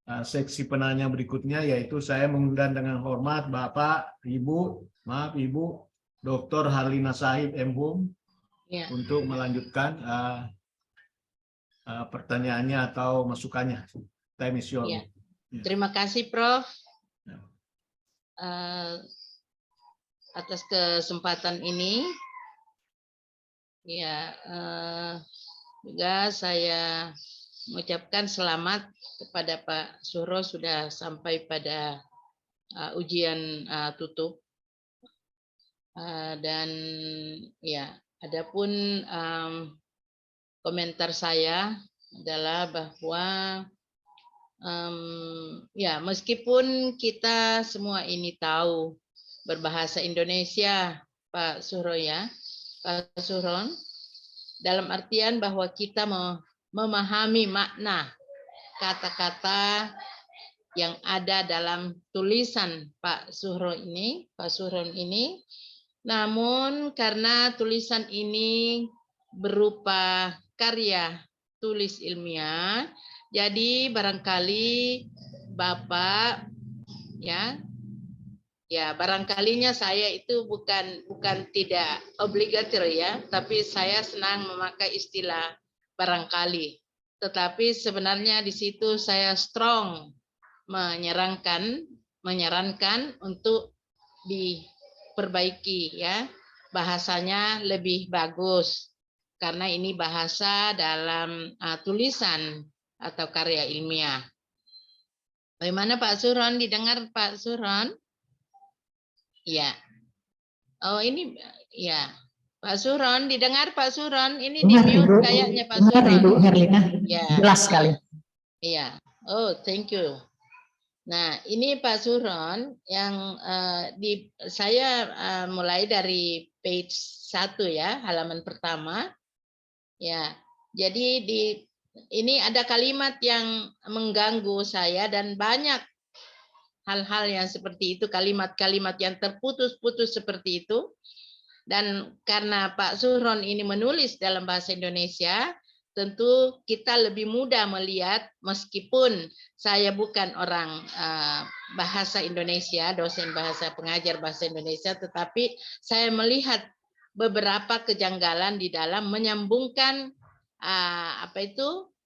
seksi penanya berikutnya, yaitu saya mengundang dengan hormat Bapak, Ibu Dr. Harlina Sahib M.Hum untuk melanjutkan pertanyaannya atau masukannya. Time is yours. Terima kasih, Prof. Atas kesempatan ini. Ya, juga saya mengucapkan selamat kepada Pak Suhro sudah sampai pada ujian tutup. Dan ya, adapun komentar saya adalah bahwa ya, meskipun kita semua ini tahu berbahasa Indonesia, Pak Suhro ya, Pak Suhron, dalam artian bahwa kita memahami makna kata-kata yang ada dalam tulisan Pak Suhron ini, namun karena tulisan ini berupa karya tulis ilmiah, jadi barangkali Bapak ya barangkalinya saya itu bukan tidak obligatory ya, tapi saya senang memakai istilah barangkali. Tetapi sebenarnya di situ saya strong menyarankan untuk diperbaiki ya, bahasanya lebih bagus karena ini bahasa dalam tulisan atau karya ilmiah. Bagaimana Pak Suron? Didengar Pak Suron? Ya. Oh ini ya. Pak Suron, didengar Pak Suron? Ini di Dengar, mute Ibu. kayaknya Pak Dengar, Suron. Ibu Herlina. Ya. Jelas sekali. Iya. Oh, thank you. Nah, ini Pak Suron yang saya mulai dari page 1 ya, halaman pertama. Ya. Jadi ini ada kalimat yang mengganggu saya dan banyak hal-hal yang seperti itu, kalimat-kalimat yang terputus-putus seperti itu. Dan karena Pak Suron ini menulis dalam bahasa Indonesia, tentu kita lebih mudah melihat, meskipun saya bukan orang bahasa Indonesia, dosen bahasa, pengajar bahasa Indonesia, tetapi saya melihat beberapa kejanggalan di dalam menyambungkan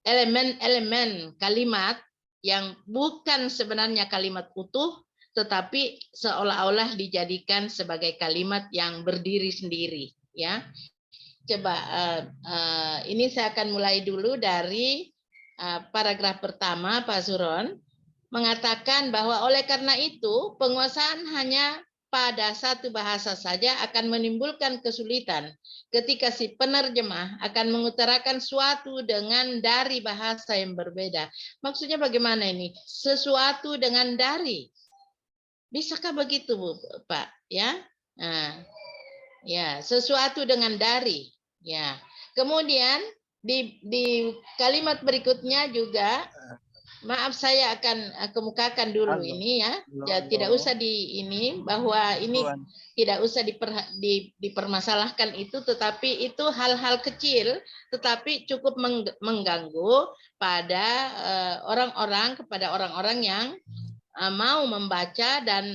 elemen-elemen kalimat yang bukan sebenarnya kalimat utuh, tetapi seolah-olah dijadikan sebagai kalimat yang berdiri sendiri. Ya, coba ini saya akan mulai dulu dari paragraf pertama. Pak Suron mengatakan bahwa oleh karena itu penguasaan hanya pada satu bahasa saja akan menimbulkan kesulitan ketika si penerjemah akan mengutarakan suatu dengan dari bahasa yang berbeda. Maksudnya bagaimana ini? Sesuatu dengan dari. Bisakah begitu, Pak? Ya, nah, ya, sesuatu dengan dari. Ya, kemudian di kalimat berikutnya juga, maaf saya akan kemukakan dulu ini ya. Tidak usah di ini bahwa ini tidak usah dipermasalahkan itu, tetapi itu hal-hal kecil, tetapi cukup mengganggu pada kepada orang-orang yang mau membaca dan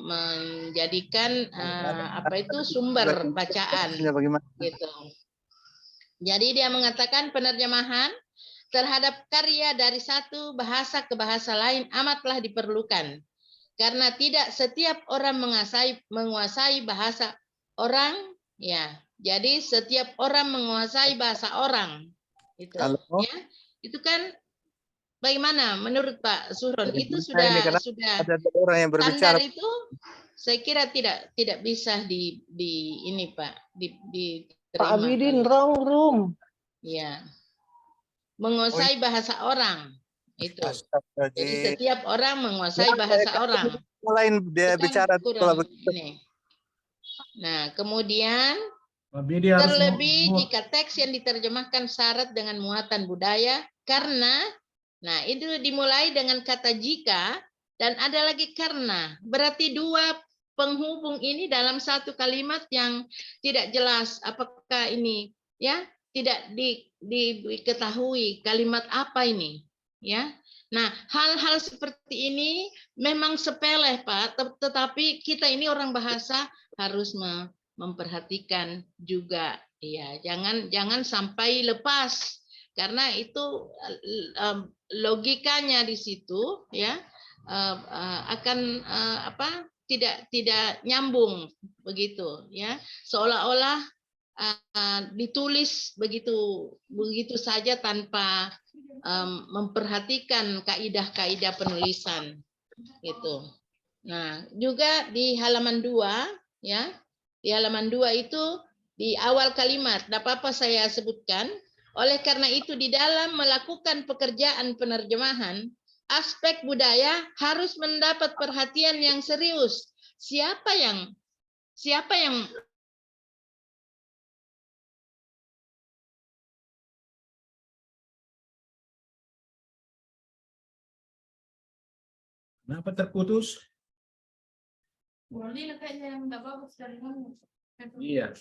menjadikan sumber bacaan gitu. Jadi dia mengatakan penerjemahan terhadap karya dari satu bahasa ke bahasa lain amatlah diperlukan karena tidak setiap orang menguasai bahasa orang ya. Jadi setiap orang menguasai bahasa orang itu ya. Itu kan bagaimana menurut Pak Suron? Itu sudah ada orang yang berbicara. Standar itu saya kira tidak bisa di ini Pak, diterima. Pak Abidin, wrong room. Ya. Menguasai bahasa orang itu. Jadi setiap orang menguasai bahasa orang. Mulai dia bicara kalau begitu. Ini. Nah, kemudian Dia harus terlebih jika teks yang diterjemahkan syarat dengan muatan budaya karena itu dimulai dengan kata jika dan ada lagi karena. Berarti dua penghubung ini dalam satu kalimat yang tidak jelas apakah ini ya, tidak diketahui kalimat apa ini ya. Nah, hal-hal seperti ini memang sepele Pak, tetapi kita ini orang bahasa harus memperhatikan juga ya. Jangan sampai lepas karena itu logikanya di situ ya akan tidak nyambung begitu ya, seolah-olah ditulis begitu saja tanpa memperhatikan kaidah-kaidah penulisan gitu. Nah, juga di halaman 2 ya, di halaman 2 itu di awal kalimat, tidak apa-apa saya sebutkan. Oleh karena itu di dalam melakukan pekerjaan penerjemahan, aspek budaya harus mendapat perhatian yang serius. Siapa yang Kenapa terputus? Iya.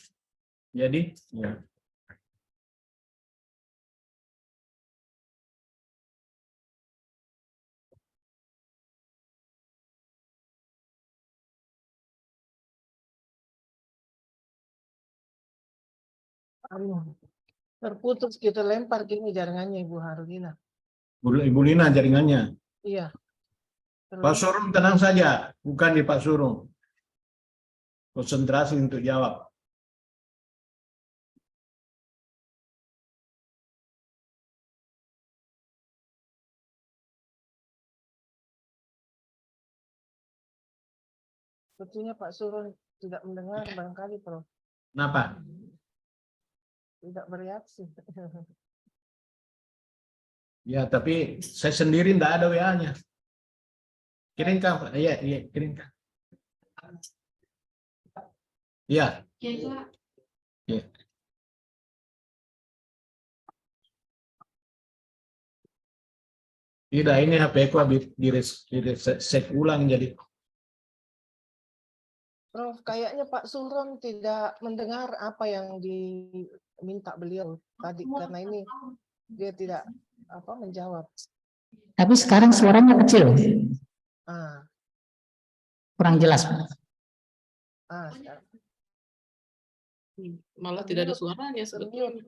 Jadi, ya. Terputus kita lempar gini jaringannya Ibu Harlina. Ibu Lina jaringannya. Iya. Pak Surung tenang saja, bukan di Pak Surung. Konsentrasi untuk jawab. Sepertinya Pak Suron tidak mendengar barangkali, Prof. Kenapa? Tidak bereaksi. Ya, tapi saya sendiri enggak ada WA-nya. Kirimkan, Pak. Iya, iya, kirimkan. Iya. Iya. Tidak, ini HP ku habis di-reset ulang jadi. Prof, kayaknya Pak Suron tidak mendengar apa yang diminta beliau tadi, karena ini dia tidak menjawab. Tapi sekarang suaranya kecil, Ah, kurang jelas. sekarang. Malah tidak ada suaranya sebetulnya.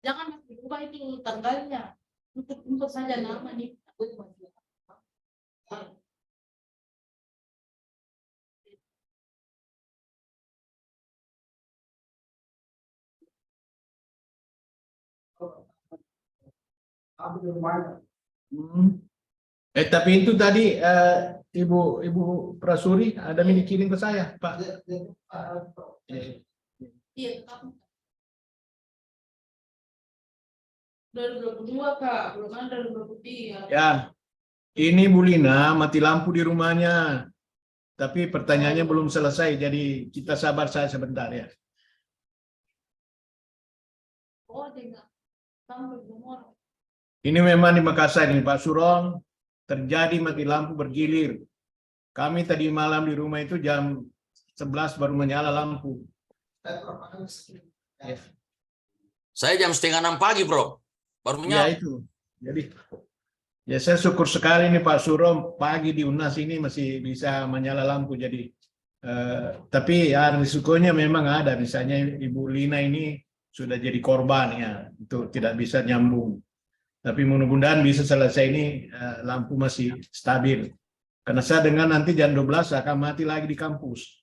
Jangan berubah itu tanggalnya. Untuk saja nama nih. Tapi itu tadi Ibu Prasuri ada dikirim ke saya, Pak. Iya, 2022 Kak, belum ada 2023. Ya, ini Bu Lina mati lampu di rumahnya. Tapi pertanyaannya belum selesai, jadi kita sabar saya sebentar ya. Oh, tidak. Sampai nomor. Ini memang di Makassar ini Pak Suron, terjadi mati lampu bergilir. Kami tadi malam di rumah itu jam 11 baru menyala lampu. Ya. Saya jam 5:30 pagi, Bro. Baru Ya menyala. itu. Jadi ya saya syukur sekali nih Pak Suron pagi di UNAS ini masih bisa menyala lampu. Jadi tapi ya risikonya memang ada. Misalnya Ibu Lina ini sudah jadi korban ya, itu tidak bisa nyambung. Tapi mudah-mudahan bisa selesai ini lampu masih stabil. Karena saya dengar nanti jam 12 akan mati lagi di kampus.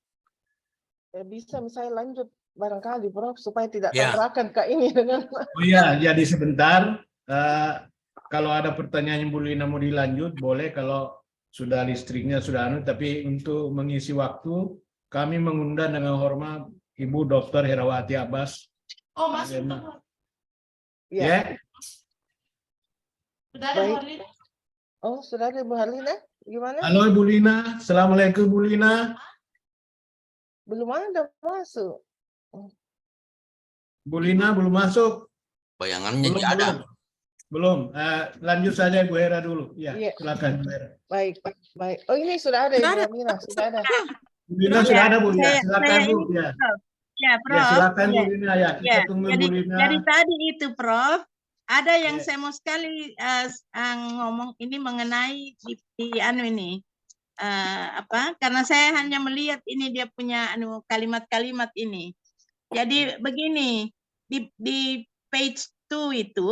Bisa misalnya lanjut barangkali, Prof, supaya tidak Ya. tabrakan Kak ini dengan. Oh iya, jadi sebentar. Kalau ada pertanyaan yang Bu Lina mau dilanjut, boleh kalau sudah listriknya sudah tapi untuk mengisi waktu, kami mengundang dengan hormat Ibu Dr. Herawati Abbas. Oh, masuk. Ya. Ya. Sudah ada Baik. Marlina? Oh, sudah ada Bu Harlina? Gimana? Halo Ibu Lina, Assalamualaikum Bu Lina. Belum ada masuk. Bu Lina belum masuk. Bayangannya Belum, dia ada. belum. Lanjut saja Bu Hera dulu. Ya, Iya. silakan Bu Hera. Baik, baik. Oh, ini sudah ada Ibu Harlina, sudah ada. Bu Lina sudah ada Bu ya. Silakan saya Bu ini, ya. Ya, Prof. Ya, silakan Ya, Bu Lina ya. Kita ya. tunggu Jadi, Bu Lina. dari tadi itu, Prof, ada yang Ya. saya mau sekali ngomong ini mengenai di anu ini. Karena saya hanya melihat ini dia punya kalimat-kalimat ini. Jadi begini, di page 2 itu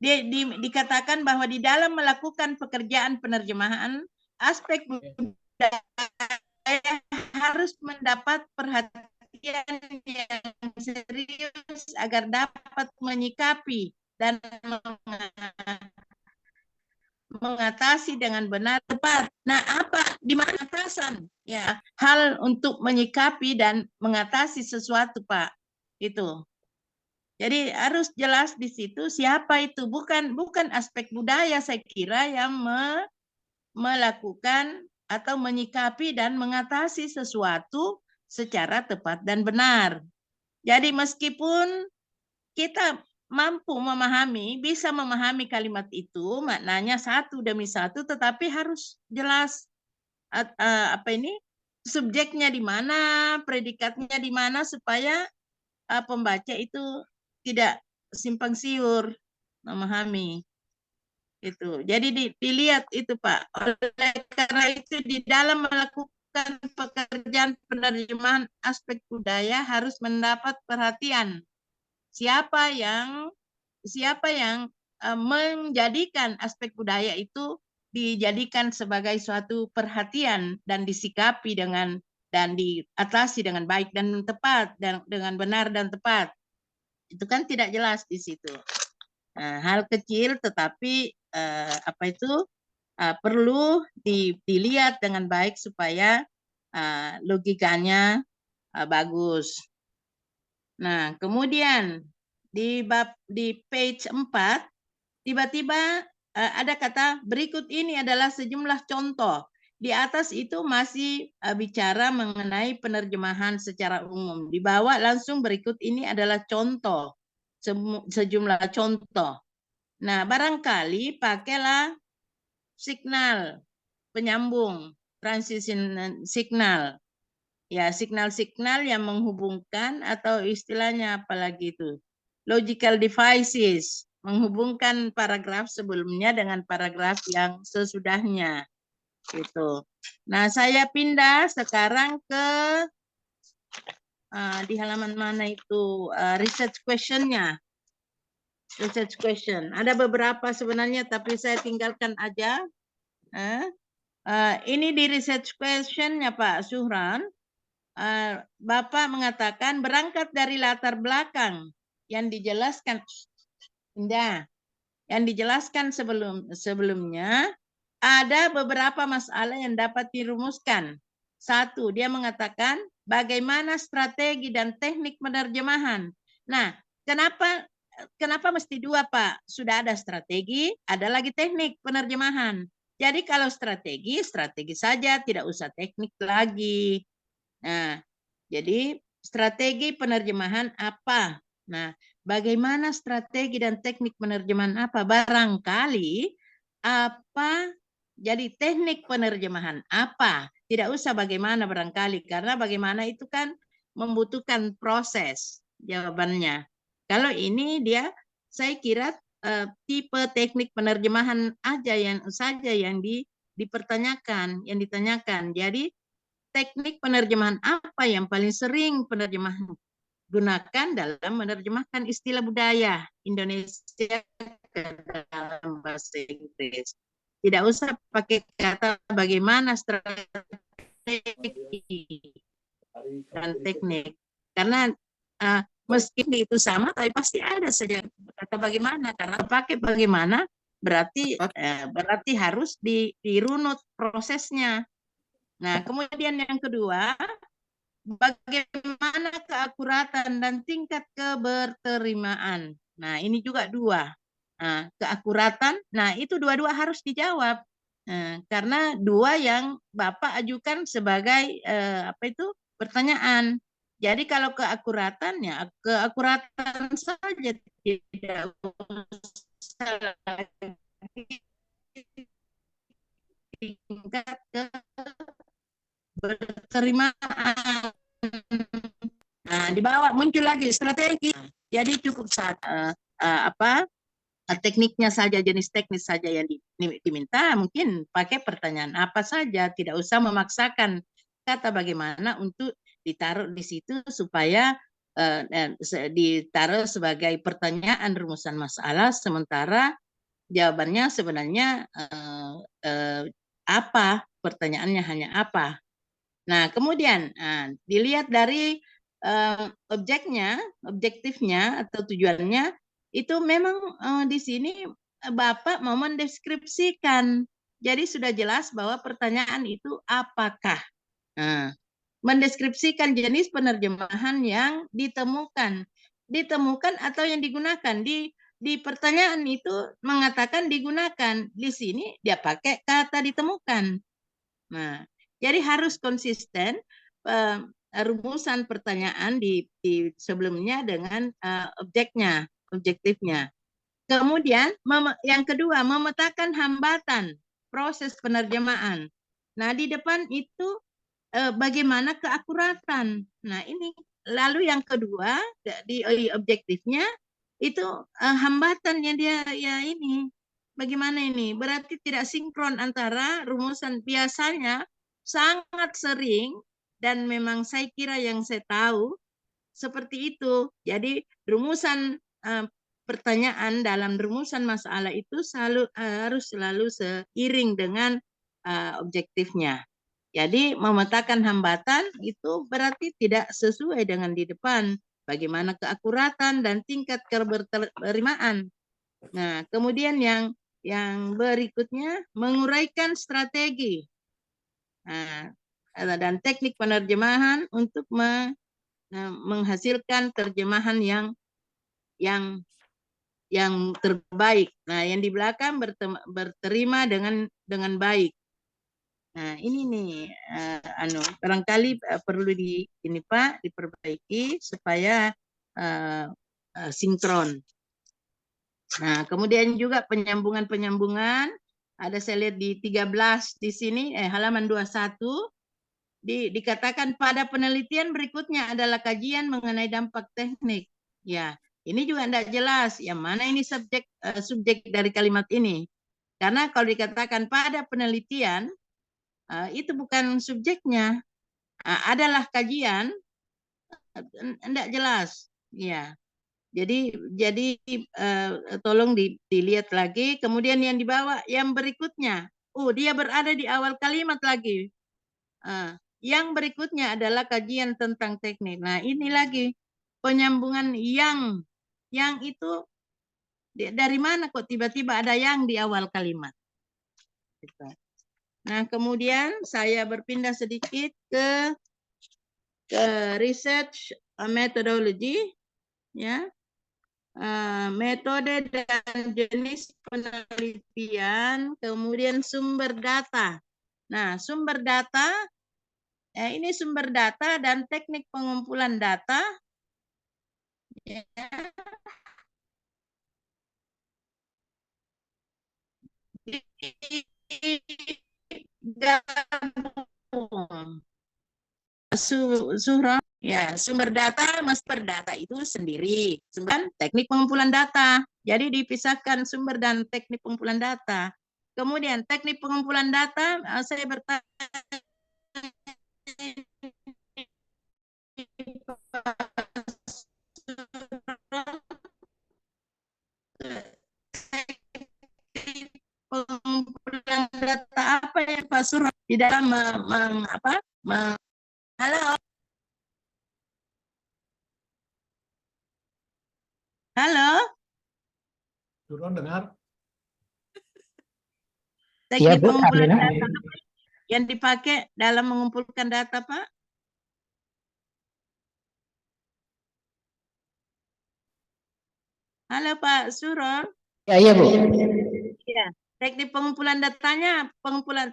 dia dikatakan bahwa di dalam melakukan pekerjaan penerjemahan aspek budaya harus mendapat perhatian yang serius agar dapat menyikapi dan mengatasi dengan benar tepat. Nah, di mana atasan? Ya, hal untuk menyikapi dan mengatasi sesuatu, Pak. Itu. Jadi harus jelas di situ siapa itu, bukan aspek budaya saya kira yang melakukan atau menyikapi dan mengatasi sesuatu secara tepat dan benar. Jadi meskipun kita mampu memahami, bisa memahami kalimat itu, maknanya satu demi satu, tetapi harus jelas subjeknya di mana, predikatnya di mana, supaya pembaca itu tidak simpang siur memahami. Itu. Jadi dilihat itu, Pak. Oleh karena itu di dalam melakukan pekerjaan penerjemahan aspek budaya harus mendapat perhatian. Siapa yang menjadikan aspek budaya itu dijadikan sebagai suatu perhatian dan disikapi dan diatasi dengan baik dan tepat dan dengan benar dan tepat. Itu kan tidak jelas di situ. Hal kecil tetapi perlu dilihat dengan baik supaya logikanya bagus. Nah, kemudian di page 4 tiba-tiba ada kata berikut ini adalah sejumlah contoh. Di atas itu masih bicara mengenai penerjemahan secara umum. Di bawah langsung berikut ini adalah contoh, sejumlah contoh. Nah, barangkali pakailah signal penyambung, transition signal. Ya, signal-signal yang menghubungkan atau istilahnya apalagi itu. Logical devices, menghubungkan paragraf sebelumnya dengan paragraf yang sesudahnya. Gitu. Nah, saya pindah sekarang ke di halaman mana itu research question-nya. Research question. Ada beberapa sebenarnya, tapi saya tinggalkan aja. Ini di research question-nya Pak Suhran. Bapak mengatakan berangkat dari latar belakang yang dijelaskan, sebelumnya, ada beberapa masalah yang dapat dirumuskan. Satu, dia mengatakan bagaimana strategi dan teknik penerjemahan. Nah, kenapa mesti dua, Pak? Sudah ada strategi, ada lagi teknik penerjemahan. Jadi kalau strategi saja, tidak usah teknik lagi. Nah, jadi strategi penerjemahan apa? Nah, bagaimana strategi dan teknik penerjemahan apa? Barangkali apa jadi teknik penerjemahan apa? Tidak usah bagaimana barangkali, karena bagaimana itu kan membutuhkan proses jawabannya. Kalau ini saya kira tipe teknik penerjemahan saja yang dipertanyakan, yang ditanyakan. Jadi teknik penerjemahan apa yang paling sering penerjemahan gunakan dalam menerjemahkan istilah budaya Indonesia ke dalam bahasa Inggris. Tidak usah pakai kata bagaimana strategi dan teknik, karena meski itu sama, tapi pasti ada saja kata bagaimana. Karena pakai bagaimana berarti harus dirunut prosesnya. Nah, kemudian yang kedua, bagaimana keakuratan dan tingkat keberterimaan. Nah, ini juga dua. Nah, keakuratan, nah itu dua-dua harus dijawab. Karena dua yang Bapak ajukan sebagai pertanyaan. Jadi kalau keakuratannya, keakuratan saja tidak usah tingkat keberterimaan. Nah, di bawah muncul lagi strategi. Jadi cukup tekniknya saja, jenis teknis saja yang diminta, mungkin pakai pertanyaan apa saja, tidak usah memaksakan kata bagaimana untuk ditaruh di situ supaya ditaruh sebagai pertanyaan rumusan masalah, sementara jawabannya sebenarnya apa, pertanyaannya hanya apa. Nah, kemudian dilihat dari objektifnya atau tujuannya, itu memang di sini Bapak mau mendeskripsikan. Jadi sudah jelas bahwa pertanyaan itu apakah. Mendeskripsikan jenis penerjemahan yang ditemukan atau yang digunakan. Di pertanyaan itu mengatakan digunakan. Di sini dia pakai kata ditemukan. Nah, jadi harus konsisten rumusan pertanyaan di sebelumnya dengan objektifnya. Kemudian yang kedua, memetakan hambatan proses penerjemahan. Nah, di depan itu bagaimana keakuratan. Nah, ini lalu yang kedua di objektifnya itu hambatan yang ini. Bagaimana ini? Berarti tidak sinkron antara rumusan. Biasanya sangat sering, dan memang saya kira yang saya tahu seperti itu. Jadi rumusan pertanyaan dalam rumusan masalah itu harus selalu seiring dengan objektifnya. Jadi memetakan hambatan itu berarti tidak sesuai dengan di depan. Bagaimana keakuratan dan tingkat keberterimaan. Nah, kemudian yang berikutnya menguraikan strategi. Nah, dan teknik penerjemahan untuk menghasilkan terjemahan yang terbaik. Nah, yang di belakang berterima dengan baik. Nah, ini nih barangkali perlu ini Pak diperbaiki supaya sinkron. Nah, kemudian juga penyambungan ada saya lihat di 13 di sini halaman 21 dikatakan pada penelitian berikutnya adalah kajian mengenai dampak teknik. Ya, ini juga tidak jelas yang mana ini subjek dari kalimat ini. Karena kalau dikatakan pada penelitian itu bukan subjeknya, adalah kajian, tidak jelas. Ya, jadi tolong dilihat lagi. Kemudian yang dibawa yang berikutnya, dia berada di awal kalimat lagi. Yang berikutnya adalah kajian tentang teknik. Nah, ini lagi penyambungan yang itu dari mana kok tiba-tiba ada yang di awal kalimat. Nah, kemudian saya berpindah sedikit ke research methodology, ya, metode dan jenis penelitian, kemudian sumber data. Nah, sumber data, ini sumber data dan teknik pengumpulan data. Ya. Sumber data, master data itu sendiri. Teknik pengumpulan data. Jadi dipisahkan sumber dan teknik pengumpulan data. Kemudian teknik pengumpulan data, saya bertanya pengumpulan data apa ya Pak Surat di dalam Halo? Suron dengar? Ya, Teknik Bu, pengumpulan Arlina. data yang dipakai dalam mengumpulkan data, Pak? Halo, Pak Suron. Ya, Bu. Ya. Teknik pengumpulan datanya,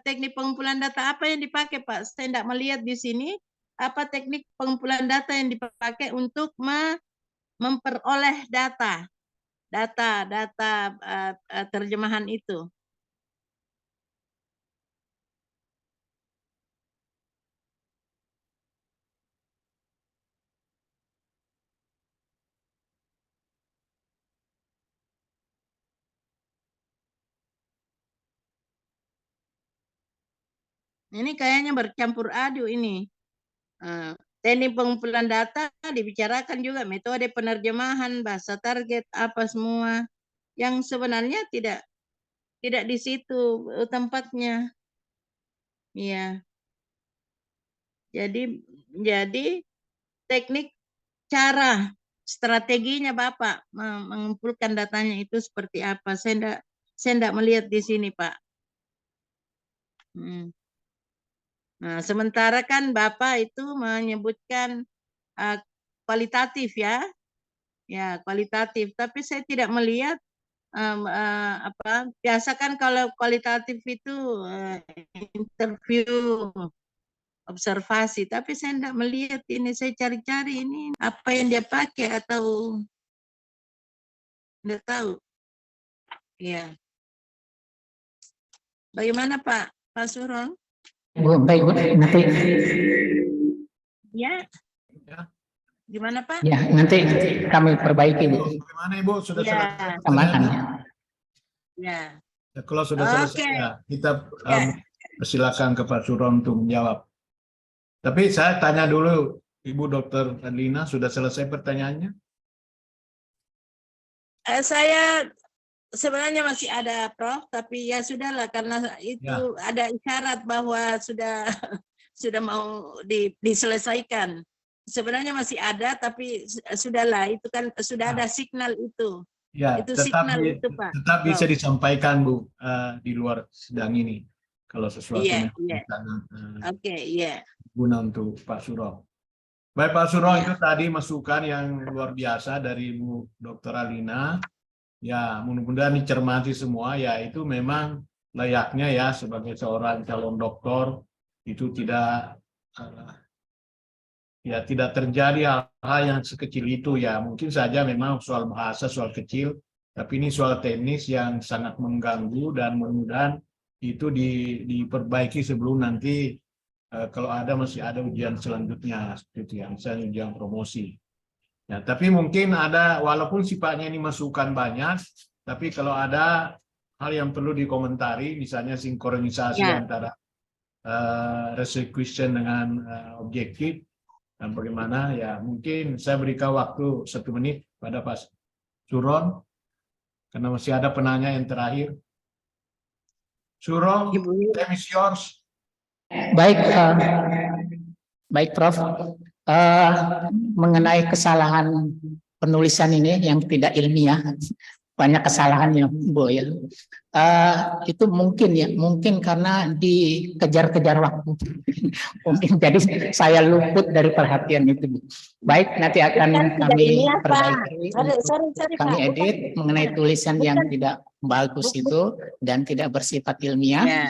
teknik pengumpulan data apa yang dipakai, Pak? Saya tidak melihat di sini apa teknik pengumpulan data yang dipakai untuk memperoleh data terjemahan itu. Ini kayaknya bercampur aduk ini. Teknik pengumpulan data dibicarakan juga metode penerjemahan, bahasa target, apa semua yang sebenarnya tidak di situ tempatnya. Iya. Jadi teknik cara strateginya Bapak mengumpulkan datanya itu seperti apa? Saya enggak melihat di sini, Pak. Nah, sementara kan Bapak itu menyebutkan kualitatif ya. Ya, kualitatif, tapi saya tidak melihat biasa kan kalau kualitatif itu interview, observasi, tapi saya tidak melihat ini. Saya cari-cari ini apa yang dia pakai atau tidak tahu. Ya. Bagaimana Pak Suron? Bu, baik, Bu. Nanti. Ya. Ya. Gimana Pak? Ya, nanti kami perbaiki, Bu. Bagaimana Ibu? Sudah selesai? Tambahan. Ya. Ya, kalau sudah selesai, ya, kita persilakan ke Pak Suron untuk menjawab. Tapi saya tanya dulu, Ibu Dr. Adlina, sudah selesai pertanyaannya? Saya sebenarnya masih ada, Prof, tapi ya sudahlah karena itu ada isyarat bahwa sudah sudah mau diselesaikan. Sebenarnya masih ada, tapi sudahlah, itu kan sudah ada signal itu. Ya, Itu tetap signal itu, Pak. tetap bisa Prof. disampaikan, Bu, di luar sidang ini. Kalau sesuatu Iya, memang iya. sangat Oke, iya. guna untuk Pak Suro. Baik Pak Suro, Iya. itu tadi masukan yang luar biasa dari Bu Dr. Alina. Ya, mudah-mudahan dicermati semua. Ya, itu memang layaknya ya sebagai seorang calon doktor itu tidak ya tidak terjadi hal-hal yang sekecil itu ya. Mungkin saja memang soal bahasa, soal kecil, tapi ini soal teknis yang sangat mengganggu dan mudah-mudahan itu diperbaiki sebelum nanti kalau masih ada ujian selanjutnya seperti itu ya, misalnya ujian promosi. Ya, tapi mungkin ada, walaupun sifatnya ini masukan banyak, tapi kalau ada hal yang perlu dikomentari, misalnya sinkronisasi Ya. antara research question dengan objektif, dan bagaimana, ya mungkin saya berikan waktu 1 menit pada Pak Suron, karena masih ada penanya yang terakhir. Suron, time is yours. Baik, baik Prof. Mengenai kesalahan penulisan ini yang tidak ilmiah, banyak kesalahannya, Bu ya. Itu mungkin karena dikejar-kejar waktu. Mungkin jadi saya luput dari perhatian itu, Bu. Baik, nanti akan kami perbaiki, kami edit mengenai tulisan yang tidak bagus itu dan tidak bersifat ilmiah.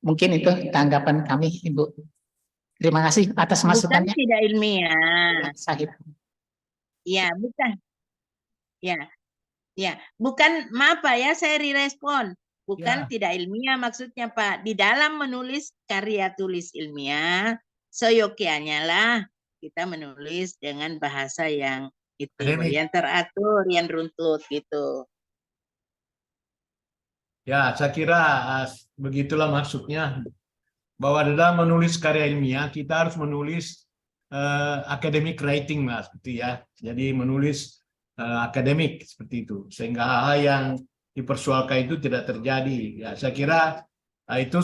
Mungkin itu tanggapan kami, Ibu. Terima kasih atas masukannya. Bukan tidak ilmiah. Sahib. Ya, bukan. Ya, bukan, maaf Pak ya, saya direspon. Bukan tidak ilmiah maksudnya Pak. Di dalam menulis karya tulis ilmiah, seyogyanya lah kita menulis dengan bahasa yang itu, yang teratur, yang runtut gitu. Ya, saya kira begitulah maksudnya, bahwa dalam menulis karya ilmiah kita harus menulis academic writing lah, seperti ya. Jadi menulis akademik seperti itu, sehingga hal-hal yang dipersoalkan itu tidak terjadi. Ya, saya kira itu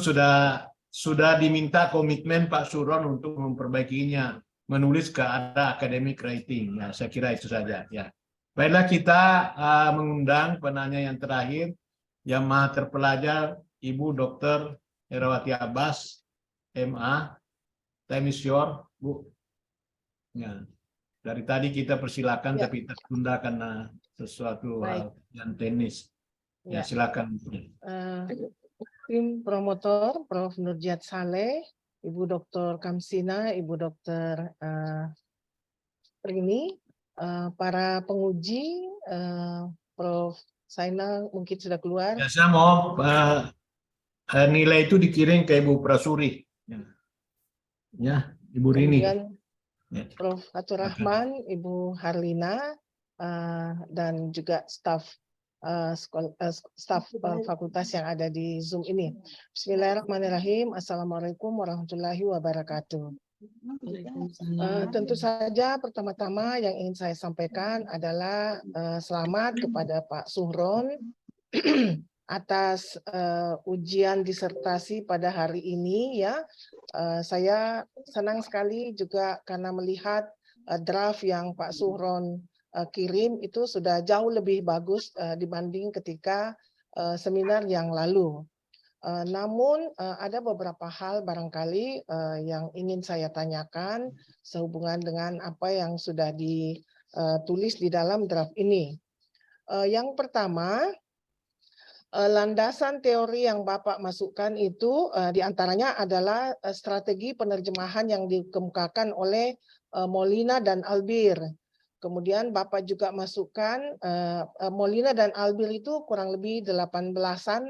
sudah diminta komitmen Pak Suron untuk memperbaikinya, menulis ke arah academic writing. Ya, saya kira itu saja. Ya, baiklah, kita mengundang penanya yang terakhir, yang maha terpelajar, Ibu Dr. Herawati Abbas, MA. Time is yours, Bu. Ya. Dari tadi kita persilakan, tapi tertunda karena sesuatu yang teknis. Ya, silakan. Tim promotor, Prof. Nurjihad Saleh, Ibu Dr. Kamsina, Ibu Dr. Rini, para penguji, Prof. Saina mungkin sudah keluar. Ya, saya mau nilai itu dikirim ke Ibu Prasuri. Ya, Ibu Rini. Kemudian Prof. Atur Rahman, Ibu Harlina, dan juga staf fakultas yang ada di Zoom ini. Bismillahirrahmanirrahim. Assalamualaikum warahmatullahi wabarakatuh. Tentu saja pertama-tama yang ingin saya sampaikan adalah selamat kepada Pak Suhron atas ujian disertasi pada hari ini ya. Saya senang sekali juga karena melihat draft yang Pak Suhron kirim itu sudah jauh lebih bagus dibanding ketika seminar yang lalu. Namun ada beberapa hal barangkali yang ingin saya tanyakan sehubungan dengan apa yang sudah ditulis di dalam draft ini. Yang pertama, landasan teori yang Bapak masukkan itu diantaranya adalah strategi penerjemahan yang dikemukakan oleh Molina dan Albir. Kemudian Bapak juga masukkan Molina dan Albir itu kurang lebih 18-an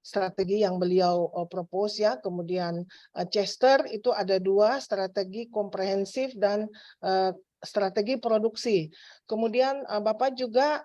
strategi yang beliau propose ya. Kemudian Chester itu ada 2, strategi komprehensif dan strategi produksi. Kemudian Bapak juga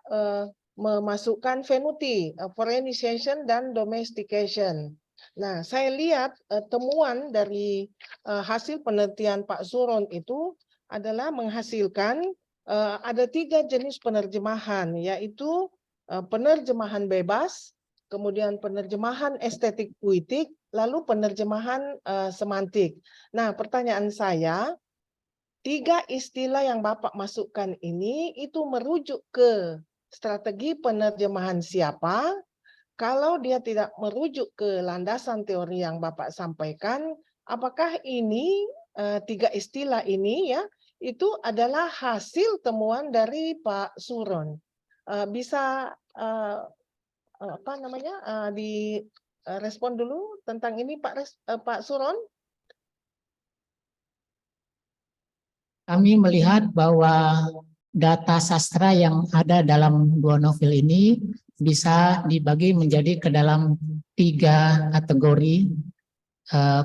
memasukkan Venuti, foreignization dan domestication. Nah, saya lihat temuan dari hasil penelitian Pak Suron itu adalah menghasilkan ada 3 jenis penerjemahan, yaitu penerjemahan bebas, kemudian penerjemahan estetik puitik, lalu penerjemahan semantik. Nah, pertanyaan saya, 3 istilah yang Bapak masukkan ini itu merujuk ke strategi penerjemahan siapa? Kalau dia tidak merujuk ke landasan teori yang Bapak sampaikan, apakah ini 3 istilah ini ya itu adalah hasil temuan dari Pak Suron? Bisa apa namanya direspon dulu tentang ini Pak Suron? Kami melihat bahwa data sastra yang ada dalam 2 novel ini bisa dibagi menjadi ke dalam 3 kategori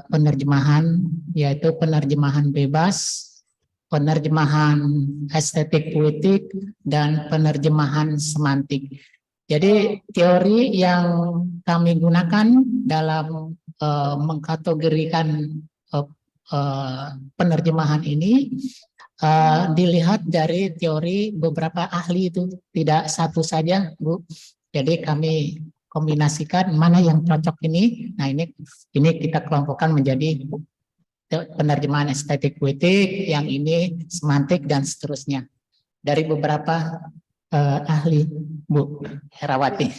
penerjemahan, yaitu penerjemahan bebas, penerjemahan estetik puitik, dan penerjemahan semantik. Jadi teori yang kami gunakan dalam mengkategorikan penerjemahan ini dilihat dari teori beberapa ahli, itu tidak satu saja, Bu. Jadi kami kombinasikan mana yang cocok ini. Nah, ini kita kelompokkan menjadi penerjemahan estetik puitik, yang ini semantik, dan seterusnya. Dari beberapa ahli, Bu Herawati.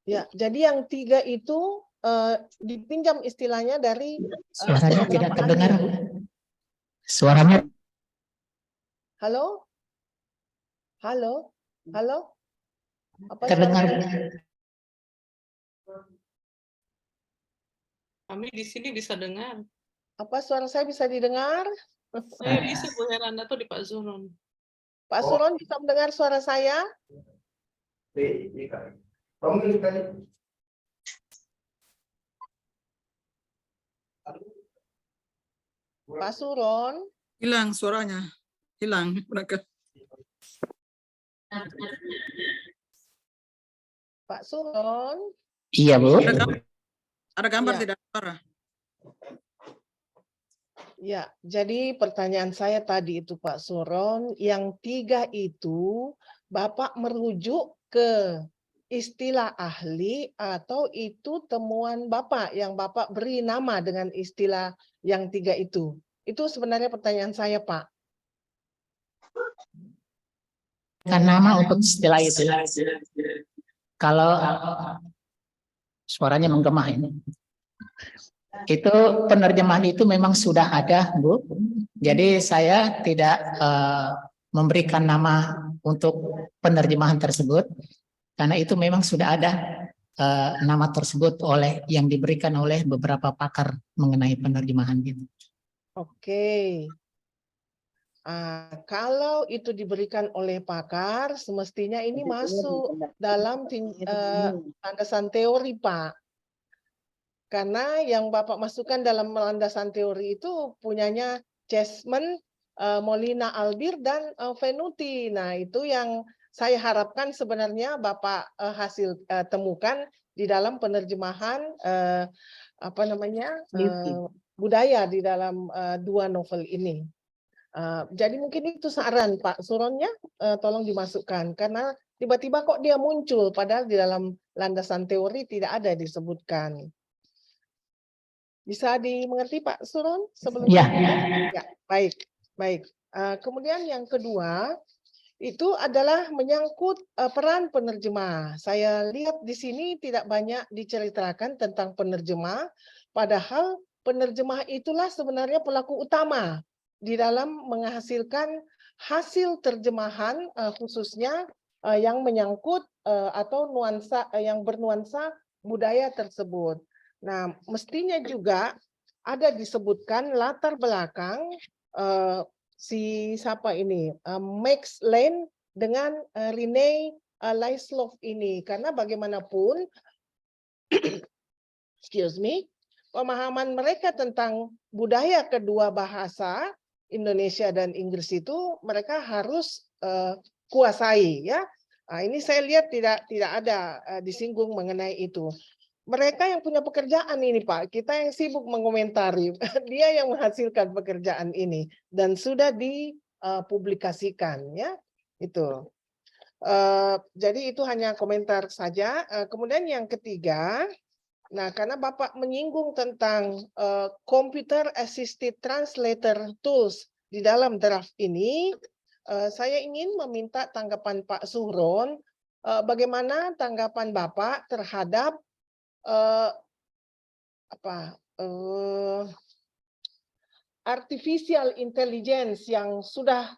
Ya, jadi yang 3 itu dipinjam istilahnya dari Suaranya tidak terdengar, Bu. Suaranya. Halo? Halo? Halo? Apa Terdengar. Kami di sini bisa dengar. Apa suara saya bisa didengar? Saya bisa Bu Heranda tuh di Pak Zuron. Pak Suron bisa mendengar suara saya? Pak Suron? Hilang suaranya, hilang mereka. Pak Suron? Iya, Bu. Ada gambar Ya. tidak suara? Ya, jadi pertanyaan saya tadi itu Pak Suron, yang 3 itu Bapak merujuk ke istilah ahli atau itu temuan Bapak yang Bapak beri nama dengan istilah yang 3 itu? Itu sebenarnya pertanyaan saya, Pak. Kan nama untuk istilah itu. Kalau suaranya menggema ini. Itu penerjemahan itu memang sudah ada, Bu. Jadi saya tidak memberikan nama untuk penerjemahan tersebut, karena itu memang sudah ada nama tersebut yang diberikan oleh beberapa pakar mengenai penerjemahan gitu. Oke. Kalau itu diberikan oleh pakar, semestinya ini masuk dalam landasan teori, Pak. Karena yang Bapak masukkan dalam landasan teori itu punyanya Chessman, Molina Albir, dan Venuti. Nah, itu yang saya harapkan sebenarnya Bapak hasil temukan di dalam penerjemahan budaya di dalam 2 novel ini. Jadi mungkin itu saran Pak Suronnya, tolong dimasukkan. Karena tiba-tiba kok dia muncul, padahal di dalam landasan teori tidak ada disebutkan. Bisa dimengerti Pak Suron sebelumnya? Ya, baik, baik. Kemudian yang kedua itu adalah menyangkut peran penerjemah. Saya lihat di sini tidak banyak diceritakan tentang penerjemah, padahal penerjemah itulah sebenarnya pelaku utama di dalam menghasilkan hasil terjemahan, khususnya yang menyangkut atau nuansa yang bernuansa budaya tersebut. Nah, mestinya juga ada disebutkan latar belakang siapa ini, Max Lane dengan Rene Laislov ini, karena bagaimanapun, excuse me, pemahaman mereka tentang budaya kedua bahasa Indonesia dan Inggris itu mereka harus kuasai, ya. Nah, ini saya lihat tidak ada disinggung mengenai itu. Mereka yang punya pekerjaan ini, Pak, kita yang sibuk mengomentari, dia yang menghasilkan pekerjaan ini dan sudah dipublikasikan, ya. Itu. Jadi itu hanya komentar saja. Kemudian yang ketiga, nah karena Bapak menyinggung tentang computer assisted translator tools di dalam draft ini, saya ingin meminta tanggapan Pak Suhron. Bagaimana tanggapan Bapak terhadap artificial intelligence yang sudah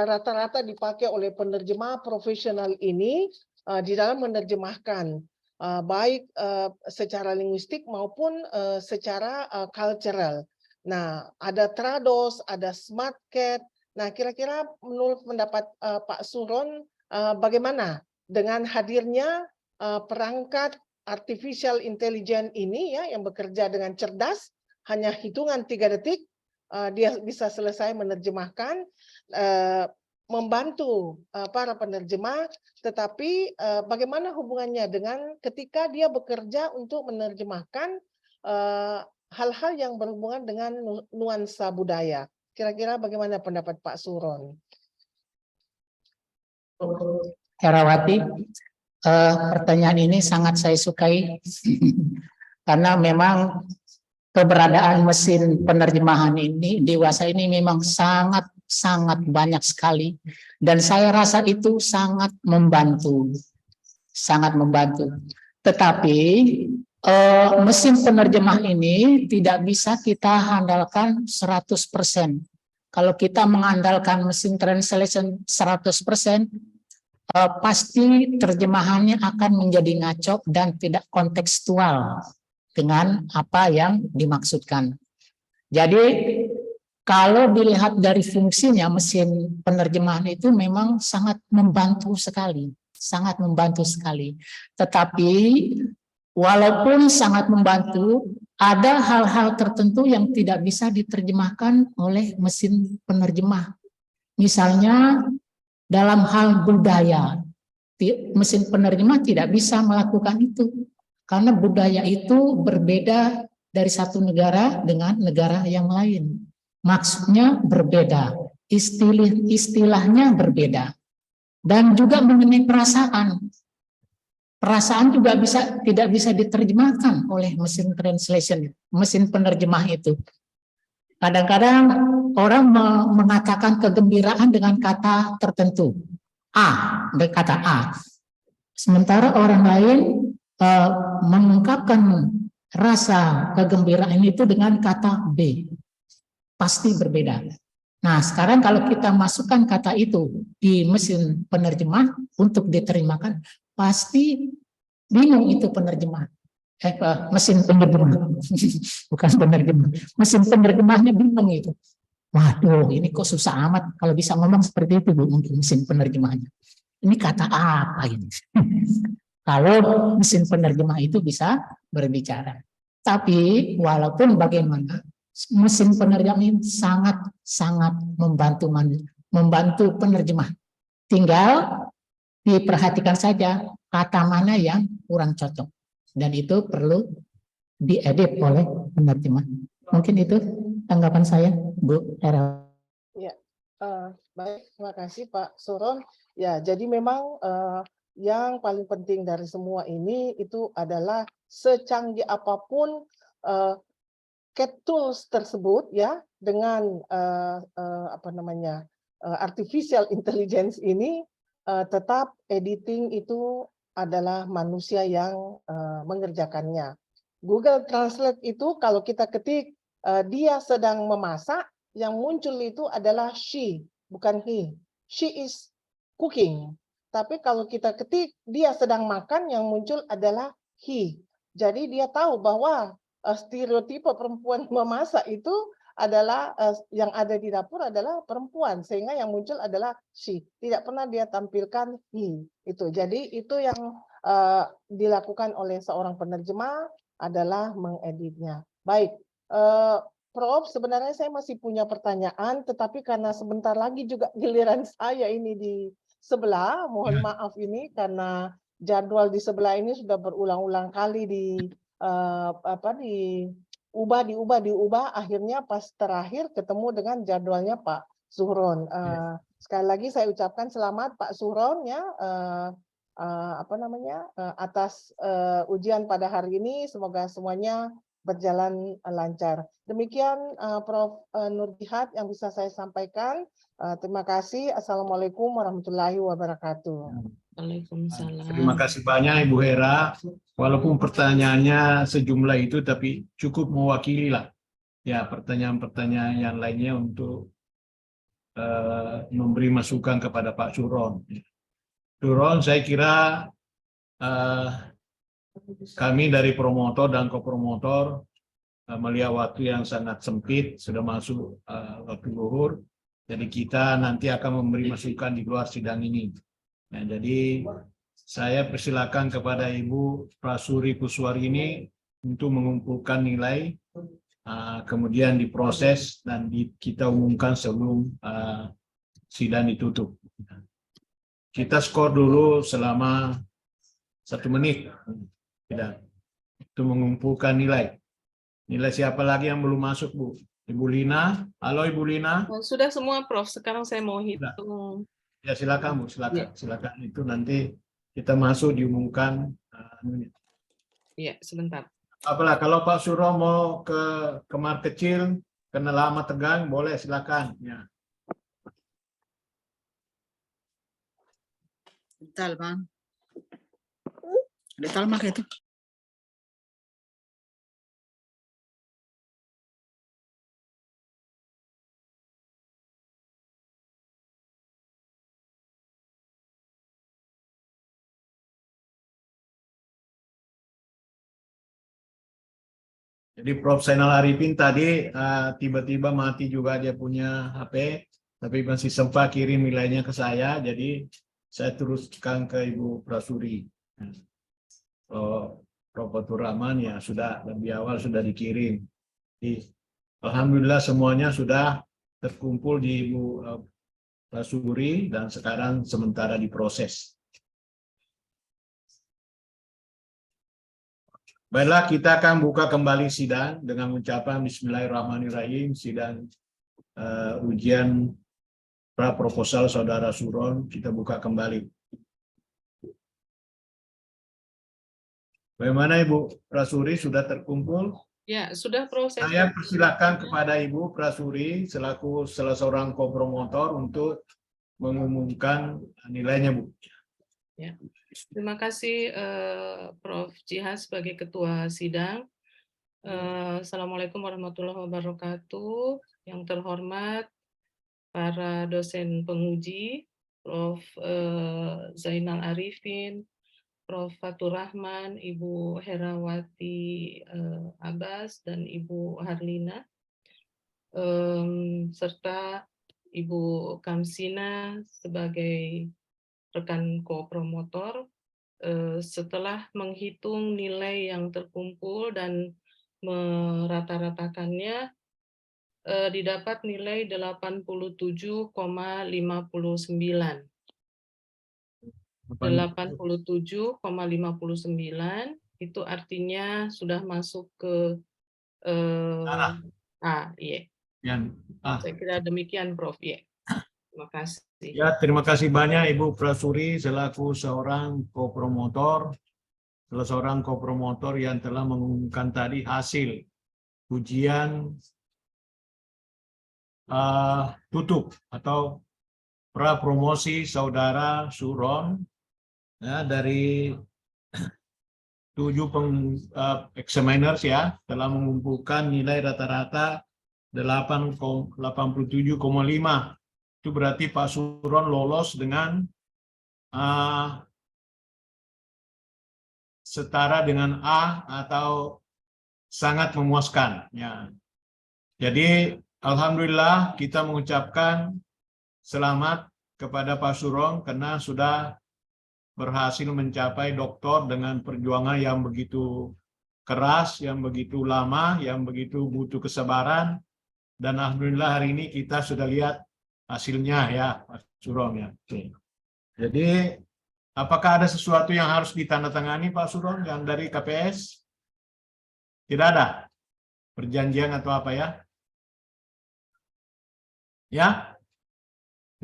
rata-rata dipakai oleh penerjemah profesional ini di dalam menerjemahkan baik secara linguistik maupun secara cultural. Nah, ada Trados, ada SmartCat. Nah, kira-kira menurut pendapat Pak Suhron bagaimana dengan hadirnya perangkat artificial intelligence ini ya yang bekerja dengan cerdas, hanya hitungan 3 detik dia bisa selesai menerjemahkan, membantu para penerjemah, tetapi bagaimana hubungannya dengan ketika dia bekerja untuk menerjemahkan hal-hal yang berhubungan dengan nuansa budaya. Kira-kira bagaimana pendapat Pak Suhron? Herawati, pertanyaan ini sangat saya sukai karena memang keberadaan mesin penerjemahan ini dewasa ini memang sangat banyak sekali, dan saya rasa itu sangat membantu. Tetapi mesin penerjemah ini tidak bisa kita andalkan 100%. Kalau kita mengandalkan mesin translation 100%, pasti terjemahannya akan menjadi ngaco dan tidak kontekstual dengan apa yang dimaksudkan. Jadi kalau dilihat dari fungsinya, mesin penerjemahan itu memang sangat membantu sekali. Tetapi walaupun sangat membantu, ada hal-hal tertentu yang tidak bisa diterjemahkan oleh mesin penerjemah. Misalnya dalam hal budaya, mesin penerjemah tidak bisa melakukan itu. Karena budaya itu berbeda dari satu negara dengan negara yang lain. Maksudnya berbeda, istilahnya berbeda. Dan juga mengenai perasaan. Perasaan juga tidak bisa diterjemahkan oleh mesin translation, mesin penerjemah itu. Kadang-kadang orang mengatakan kegembiraan dengan kata tertentu. Kata A. Sementara orang lain mengungkapkan rasa kegembiraan itu dengan kata B, pasti berbeda. Nah, sekarang kalau kita masukkan kata itu di mesin penerjemah untuk diterjemahkan, pasti bingung itu penerjemah. Mesin penerjemah, bukan penerjemah. Mesin penerjemahnya bingung itu. Waduh, ini kok susah amat kalau bisa ngomong seperti itu, Bu, mungkin mesin penerjemahnya. Ini kata apa ini? Kalau mesin penerjemah itu bisa berbicara. Tapi walaupun bagaimana, mesin penerjemah ini sangat membantu penerjemah. Tinggal diperhatikan saja kata mana yang kurang cocok. Dan itu perlu diedit oleh penerjemah. Mungkin itu tanggapan saya, Bu Era. Ya, baik, terima kasih Pak Suhron. Ya, jadi memang yang paling penting dari semua ini itu adalah secanggih apapun CAT tools tersebut ya dengan artificial intelligence ini tetap editing itu adalah manusia yang mengerjakannya. Google Translate itu kalau kita ketik dia sedang memasak, yang muncul itu adalah she, bukan he. She is cooking. Tapi kalau kita ketik dia sedang makan, yang muncul adalah he. Jadi dia tahu bahwa stereotipe perempuan memasak itu adalah yang ada di dapur adalah perempuan, sehingga yang muncul adalah she. Tidak pernah dia tampilkan he. Itu. Jadi itu yang dilakukan oleh seorang penerjemah adalah mengeditnya. Baik, Prof, sebenarnya saya masih punya pertanyaan, tetapi karena sebentar lagi juga giliran saya ini di sebelah, mohon maaf ini karena jadwal di sebelah ini sudah berulang-ulang kali diubah, akhirnya pas terakhir ketemu dengan jadwalnya Pak Suhron. Sekali lagi saya ucapkan selamat Pak Suhron ya, atas ujian pada hari ini. Semoga semuanya berjalan lancar. Demikian Prof. Nur Jihad yang bisa saya sampaikan. Terima kasih. Assalamualaikum warahmatullahi wabarakatuh. Waalaikumsalam. Terima kasih banyak Ibu Hera. Walaupun pertanyaannya sejumlah itu, tapi cukup mewakili lah ya pertanyaan-pertanyaan yang lainnya untuk memberi masukan kepada Pak Suhron. Suhron, saya kira kami dari promotor dan kopromotor melihat waktu yang sangat sempit, sudah masuk waktu zuhur, jadi kita nanti akan memberi masukan di luar sidang ini. Nah, jadi saya persilakan kepada Ibu Prasuri Kuswarini untuk mengumpulkan nilai, kemudian diproses dan kita umumkan sebelum sidang ditutup. Kita skor dulu selama 1 menit. Tidak. Untuk mengumpulkan nilai. Nilai siapa lagi yang belum masuk, Bu? Ibu Lina. Halo Ibu Lina. Sudah semua, Prof. Sekarang saya mau hitung. Ya silakan Bu, silakan. Silakan, itu nanti kita masuk diumumkan. Iya, sebentar. Apalah, kalau Pak Suhron mau ke kamar kecil karena lama tegang, boleh silakan. Ya. Tal, Bang. Ada talmak itu. Jadi Prof. Zainal Arifin tadi tiba-tiba mati juga dia punya HP, tapi masih sempat kirim nilainya ke saya, jadi saya teruskan ke Ibu Prasuri. Prof. Fatur Rahman ya sudah lebih awal sudah dikirim. Jadi, alhamdulillah semuanya sudah terkumpul di Ibu Prasuri dan sekarang sementara diproses. Baiklah, kita akan buka kembali sidang dengan ucapan Bismillahirrahmanirrahim. Sidang ujian pra proposal Saudara Suhron kita buka kembali. Bagaimana Ibu Prasuri, sudah terkumpul? Ya, sudah proses. Saya persilakan kepada Ibu Prasuri selaku salah seorang kopromotor untuk mengumumkan nilainya, Bu. Ya. Terima kasih Prof. Jihad sebagai Ketua Sidang. Assalamualaikum warahmatullahi wabarakatuh. Yang terhormat para dosen penguji, Prof. Zainal Arifin, Prof. Fatur Rahman, Ibu Herawati Abbas, dan Ibu Harlina, serta Ibu Kamsina sebagai rekan kopromotor. Setelah menghitung nilai yang terkumpul dan merata-ratakannya, didapat nilai 87,59. 87,59 itu artinya sudah masuk ke iya. Saya kira demikian, Prof. Ya. Terima kasih. Ya, terima kasih banyak Ibu Prasuri selaku seorang kopromotor, yang telah mengumumkan tadi hasil ujian tutup atau pra promosi Saudara Suhron ya, dari 7 examiners ya telah mengumpulkan nilai rata-rata 87,5. Itu berarti Pak Suhron lolos dengan setara dengan A atau sangat memuaskan. Ya. Jadi alhamdulillah kita mengucapkan selamat kepada Pak Suhron karena sudah berhasil mencapai doktor dengan perjuangan yang begitu keras, yang begitu lama, yang begitu butuh kesabaran. Dan alhamdulillah hari ini kita sudah lihat hasilnya ya, Pak Suhron ya. Jadi, apakah ada sesuatu yang harus ditandatangani Pak Suhron yang dari KPS? Tidak ada perjanjian atau apa ya? Ya,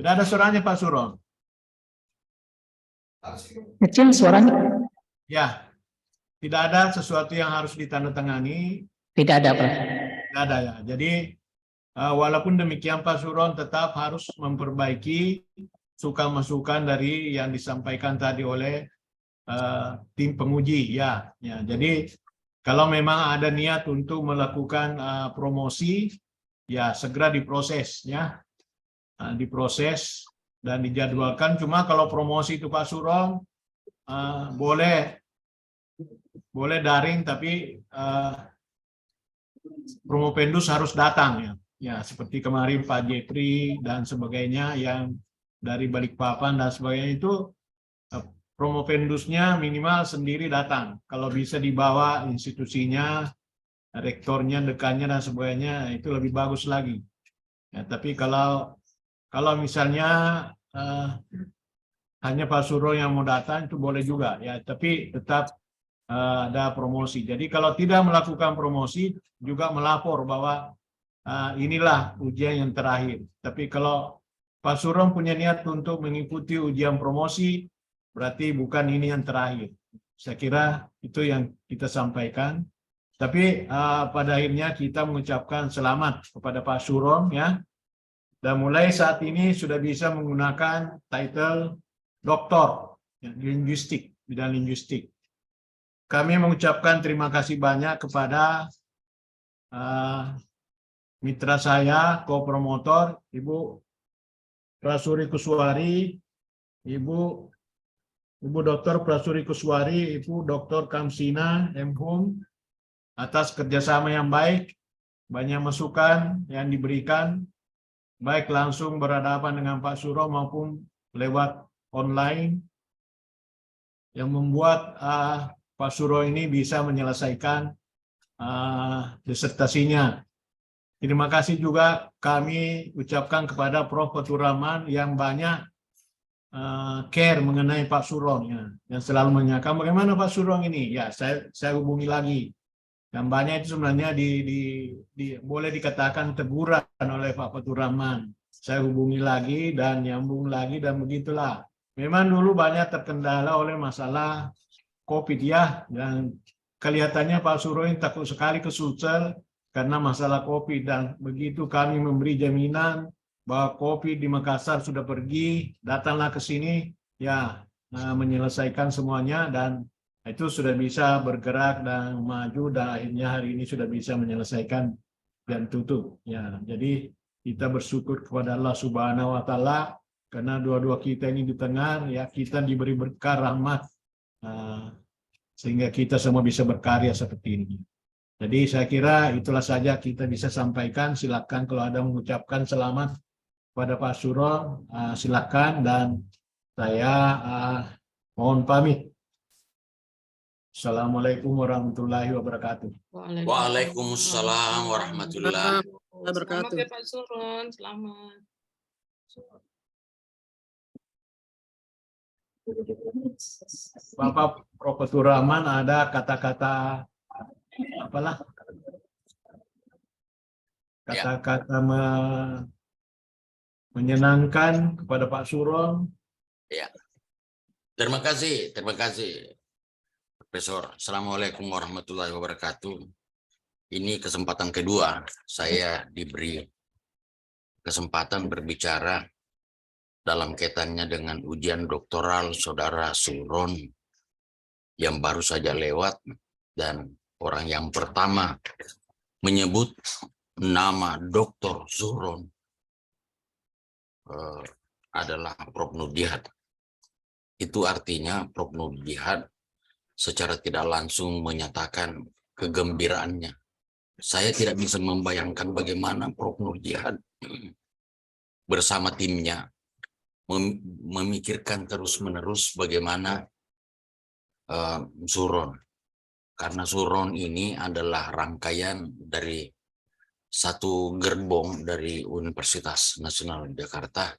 Tidak ada suaranya Pak Suron. Kecil suaranya? Ya, tidak ada sesuatu yang harus ditandatangani. Tidak ada, Prof. Tidak ada ya. Jadi walaupun demikian Pak Suron tetap harus memperbaiki masukan dari yang disampaikan tadi oleh tim penguji ya. Jadi kalau memang ada niat untuk melakukan promosi, ya segera diproses ya, diproses dan dijadwalkan. Cuma kalau promosi itu Pak Suron boleh daring, tapi Promopendus harus datang ya. Ya seperti kemarin Pak Jepri dan sebagainya yang dari Balikpapan dan sebagainya itu Promopendusnya minimal sendiri datang. Kalau bisa dibawa institusinya, rektornya, dekannya dan sebagainya itu lebih bagus lagi. Ya, tapi kalau misalnya hanya Pak Suro yang mau datang itu boleh juga ya, tapi tetap ada promosi. Jadi kalau tidak melakukan promosi juga melapor bahwa inilah ujian yang terakhir. Tapi kalau Pak Suron punya niat untuk mengikuti ujian promosi, berarti bukan ini yang terakhir. Saya kira itu yang kita sampaikan. Tapi pada akhirnya kita mengucapkan selamat kepada Pak Suron ya. Dan mulai saat ini sudah bisa menggunakan title doktor ya, linguistik, bidang linguistik. Kami mengucapkan terima kasih banyak kepada mitra saya, co-promotor, Ibu Prasuri Kuswari, Ibu Dr. Prasuri Kuswari, Ibu Dr. Kamsina M.Hum, atas kerjasama yang baik, banyak masukan yang diberikan, baik langsung berhadapan dengan Pak Suro maupun lewat online, yang membuat Pak Suro ini bisa menyelesaikan disertasinya. Terima kasih juga kami ucapkan kepada Prof. Fatur Rahman yang banyak care mengenai Pak Suro ya, yang selalu menanyakan bagaimana Pak Suro ini. Ya, saya hubungi lagi. Yang banyak itu sebenarnya boleh dikatakan teguran oleh Pak Fatur Rahman. Saya hubungi lagi dan nyambung lagi dan begitulah. Memang dulu banyak terkendala oleh masalah COVID ya, dan kelihatannya Pak Suro ini takut sekali ke Sulsel karena masalah COVID, dan begitu kami memberi jaminan bahwa COVID di Makassar sudah pergi, datanglah ke sini ya, menyelesaikan semuanya, dan itu sudah bisa bergerak dan maju, dan akhirnya hari ini sudah bisa menyelesaikan dan tutup ya. Jadi kita bersyukur kepada Allah Subhanahu wa taala karena dua-dua kita ini di tengah ya, kita diberi berkah rahmat sehingga kita semua bisa berkarya seperti ini. Jadi saya kira itulah saja kita bisa sampaikan. Silakan kalau ada mengucapkan selamat kepada Pak Suro, silakan, dan saya mohon pamit. Assalamualaikum warahmatullahi wabarakatuh. Waalaikumsalam warahmatullahi Selamat wabarakatuh. ya Pak Suron, selamat. Bapak Prof. Fatur Rahman ada kata-kata apalah? Kata-kata menyenangkan kepada Pak Suro. Ya. Terima kasih Profesor. Assalamualaikum warahmatullahi wabarakatuh. Ini kesempatan kedua saya diberi kesempatan berbicara dalam kaitannya dengan ujian doktoral Saudara Suron yang baru saja lewat, dan orang yang pertama menyebut nama Dr. Suron adalah Prof. Nur Jihad. Itu artinya Prof. Nur Jihad secara tidak langsung menyatakan kegembiraannya. Saya tidak bisa membayangkan bagaimana Prof. Nur Jihad bersama timnya memikirkan terus-menerus bagaimana Suron. Karena Suron ini adalah rangkaian dari satu gerbong dari Universitas Nasional Jakarta.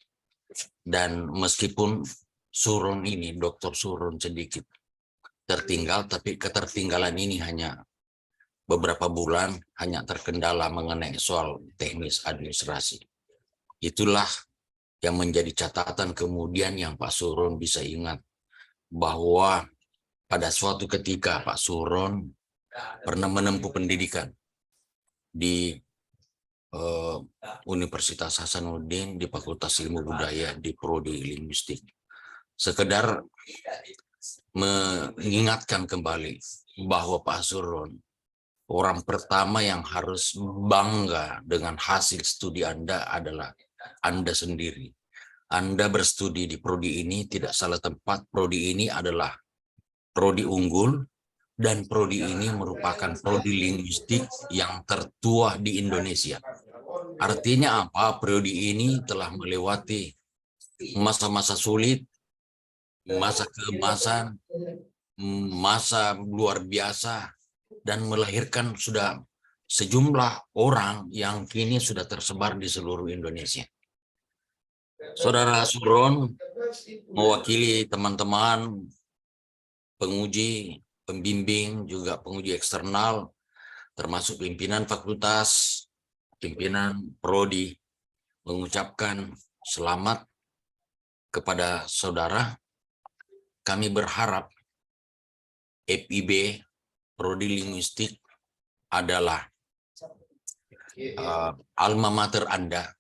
Dan meskipun Suron ini, Dr. Suron sedikit tertinggal, tapi ketertinggalan ini hanya beberapa bulan, hanya terkendala mengenai soal teknis administrasi. Itulah yang menjadi catatan kemudian yang Pak Suron bisa ingat bahwa pada suatu ketika Pak Suron pernah menempuh pendidikan di Universitas Hasanuddin di Fakultas Ilmu Budaya di Prodi Linguistik. Sekedar mengingatkan kembali bahwa Pak Suron orang pertama yang harus bangga dengan hasil studi Anda adalah Anda sendiri. Anda berstudi di prodi ini tidak salah tempat. Prodi ini adalah prodi unggul dan prodi ini merupakan prodi linguistik yang tertua di Indonesia. Artinya apa? Prodi ini telah melewati masa-masa sulit, masa keemasan, masa luar biasa, dan melahirkan sudah sejumlah orang yang kini sudah tersebar di seluruh Indonesia. Saudara Suron mewakili teman-teman penguji, pembimbing, juga penguji eksternal, termasuk pimpinan fakultas, pimpinan prodi, mengucapkan selamat kepada saudara. Kami berharap FIB Prodi Linguistik adalah alma mater Anda,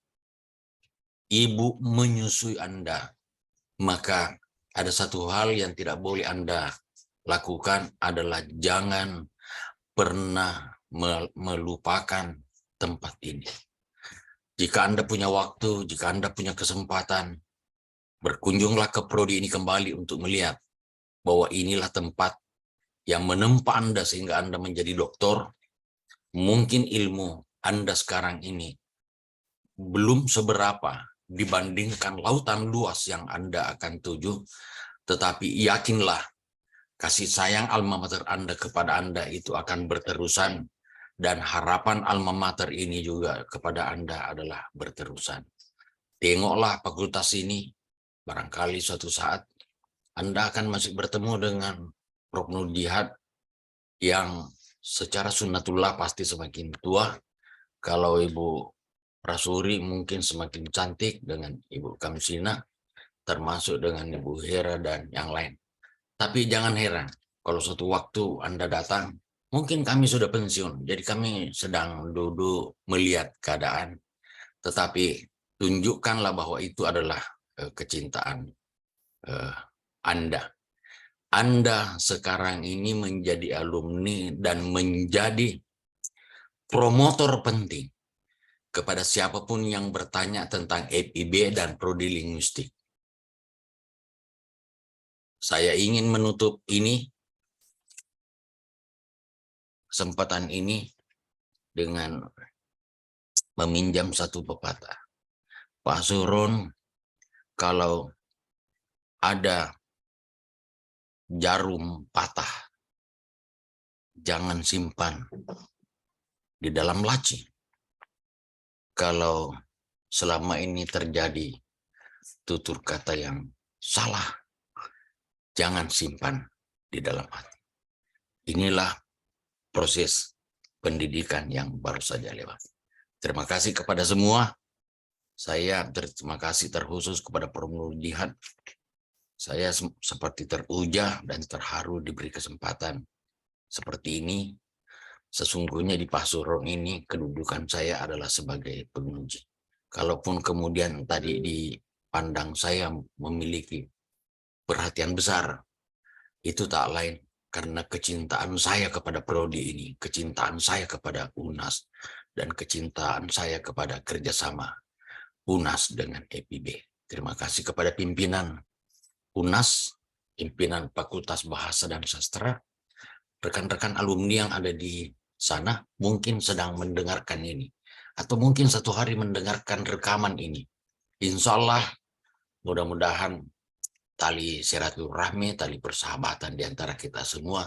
ibu menyusui Anda. Maka ada satu hal yang tidak boleh Anda lakukan adalah jangan pernah melupakan tempat ini. Jika Anda punya waktu, jika Anda punya kesempatan, berkunjunglah ke prodi ini kembali untuk melihat bahwa inilah tempat yang menempa Anda sehingga Anda menjadi doktor. Mungkin ilmu Anda sekarang ini belum seberapa dibandingkan lautan luas yang Anda akan tuju, tetapi yakinlah kasih sayang alma mater Anda kepada Anda itu akan berterusan, dan harapan alma mater ini juga kepada Anda adalah berterusan. Tengoklah fakultas ini, barangkali suatu saat Anda akan masih bertemu dengan Prof. Nur Jihad yang secara sunnatullah pasti semakin tua. Kalau Ibu Prasuri mungkin semakin cantik dengan Ibu Kamsina, termasuk dengan Ibu Hera dan yang lain. Tapi jangan heran kalau suatu waktu Anda datang, mungkin kami sudah pensiun, jadi kami sedang duduk melihat keadaan. Tetapi tunjukkanlah bahwa itu adalah kecintaan Anda. Anda sekarang ini menjadi alumni dan menjadi promotor penting kepada siapapun yang bertanya tentang FIB dan Prodi Linguistik. Saya ingin menutup kesempatan ini dengan meminjam satu pepatah. Pak Suron, kalau ada jarum patah, jangan simpan di dalam laci. Kalau selama ini terjadi tutur kata yang salah, jangan simpan di dalam hati. Inilah proses pendidikan yang baru saja lewat. Terima kasih kepada semua. Saya terima kasih terkhusus kepada Prof. Nur Jihad. Saya seperti teruja dan terharu diberi kesempatan seperti ini. Sesungguhnya di Pak Suron ini kedudukan saya adalah sebagai penguji. Kalaupun kemudian tadi dipandang saya memiliki perhatian besar, itu tak lain karena kecintaan saya kepada prodi ini, kecintaan saya kepada UNAS, dan kecintaan saya kepada kerjasama UNAS dengan FIB. Terima kasih kepada pimpinan UNAS, pimpinan Fakultas Bahasa dan Sastra, rekan-rekan alumni yang ada di sana mungkin sedang mendengarkan ini, atau mungkin satu hari mendengarkan rekaman ini. Insya Allah, mudah-mudahan tali silaturahmi, tali persahabatan di antara kita semua